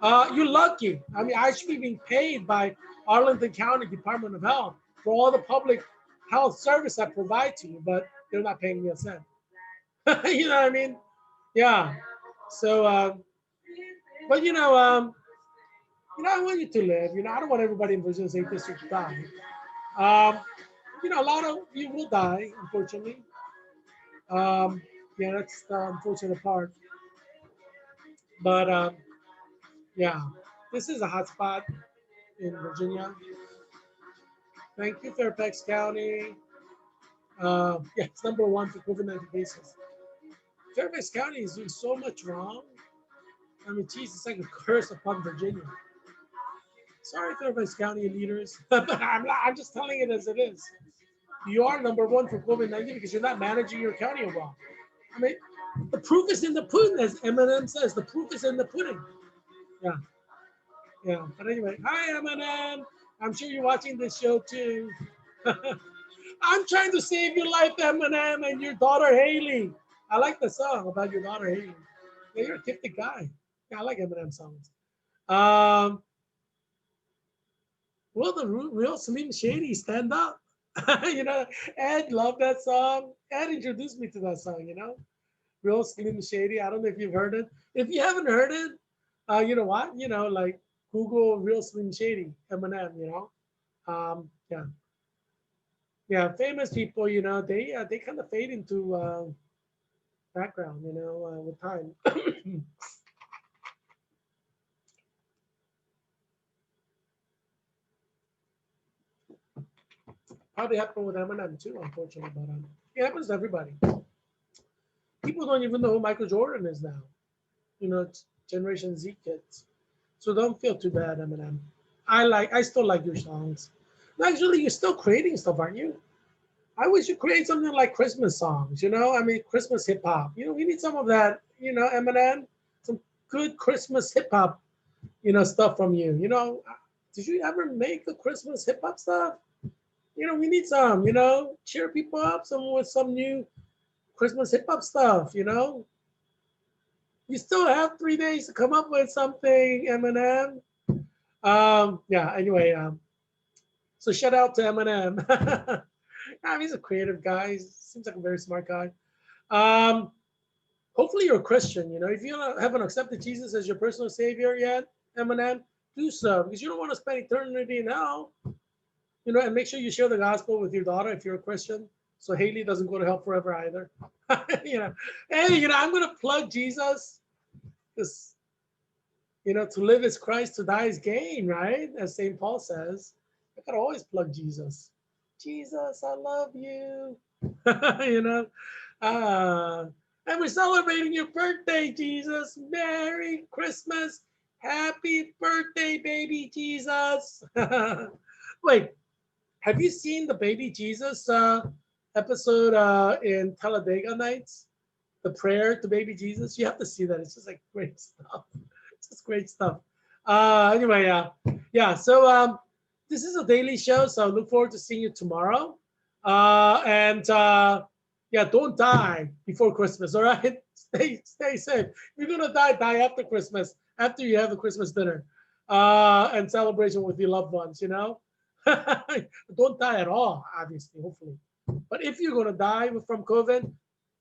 You're lucky. I mean, I should be being paid by Arlington County Department of Health for all the public health service I provide to you, but they're not paying me a cent. You know what I mean? Yeah. So, but I want you to live. I don't want everybody in Virginia State District to die. Um, a lot of you will die, unfortunately. Yeah, that's the unfortunate part. But yeah, this is a hot spot in Virginia. Thank you, Fairfax County. Yeah, it's #1 for COVID-19 cases. Fairfax County is doing so much wrong. I mean, geez, it's like a curse upon Virginia. Sorry, Fairfax County leaders, but I'm just telling it as it is. You are #1 for COVID-19 because you're not managing your county well. I mean, the proof is in the pudding, as Eminem says. The proof is in the pudding. Yeah, yeah. But anyway, hi Eminem. I'm sure you're watching this show too. I'm trying to save your life, Eminem, and your daughter Haley. I like the song about your daughter Haley. Yeah, you're a gifted guy. Yeah, I like Eminem songs. Um, Well, the real Slim Shady, stand up. You know, Ed loved that song. Ed introduced me to that song. You know, real Slim Shady. I don't know if you've heard it. If you haven't heard it, you know what? You know, like Google real Slim Shady, Eminem. You know, yeah, yeah. Famous people, you know, they kind of fade into background. You know, with time. Probably happened with Eminem too, unfortunately, but it happens to everybody. People don't even know who Michael Jordan is now. You know, it's Generation Z kids. So don't feel too bad, Eminem. I still like your songs. Actually, you're still creating stuff, aren't you? I wish you create something like Christmas songs. You know, I mean Christmas hip hop. You know, we need some of that. You know, Eminem, some good Christmas hip hop. You know, stuff from you. You know, did you ever make a Christmas hip hop stuff? You know, we need some. You know, cheer people up some with some new Christmas hip hop stuff. You know, you still have 3 days to come up with something, Eminem. Yeah. Anyway, so shout out to Eminem. He's a creative guy. He seems like a very smart guy. Um, Hopefully you're a Christian. You know, if you haven't accepted Jesus as your personal savior yet, Eminem, do so because you don't want to spend eternity in hell. You know, and make sure you share the gospel with your daughter if you're a Christian, so Haley doesn't go to hell forever either. You know, hey, you know, I'm gonna plug Jesus because you know to live is Christ, to die is gain, right? As Saint Paul says. I gotta always plug Jesus. Jesus, I love you. You know, uh, and we're celebrating your birthday, Jesus. Merry Christmas, happy birthday, baby Jesus. Wait, have you seen the Baby Jesus episode in Talladega Nights? The prayer to Baby Jesus. You have to see that. It's just like great stuff. It's just great stuff. Anyway, yeah. So this is a daily show, so I look forward to seeing you tomorrow. And yeah, don't die before Christmas. All right, stay safe. If you're gonna die, die after Christmas, after you have the Christmas dinner and celebration with your loved ones. You know, don't die at all. Obviously, hopefully. But if you're gonna die from COVID,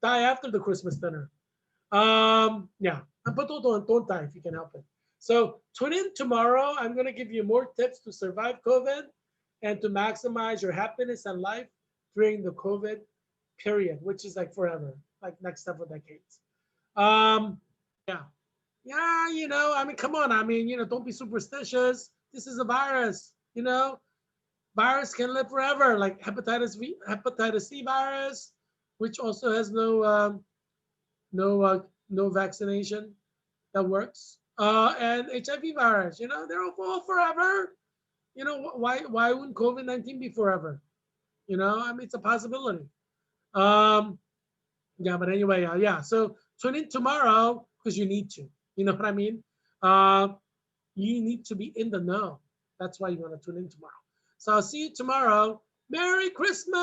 die after the Christmas dinner. Yeah, but don't die if you can help it. So tune in tomorrow. I'm gonna give you more tips to survive COVID and to maximize your happiness and life during the COVID period, which is like forever, like next several decades. Um, yeah, yeah, you know, I mean, come on, I mean, you know, don't be superstitious. This is a virus, you know. Virus can live forever, like hepatitis C virus, which also has no vaccination that works. And HIV virus, you know, they're all forever. You know, why wouldn't COVID-19 be forever? You know, I mean, it's a possibility. Um, yeah, but anyway, yeah. So tune in tomorrow because you need to. You know what I mean? Uh, you need to be in the know. That's why you want to tune in tomorrow. So I'll see you tomorrow. Merry Christmas!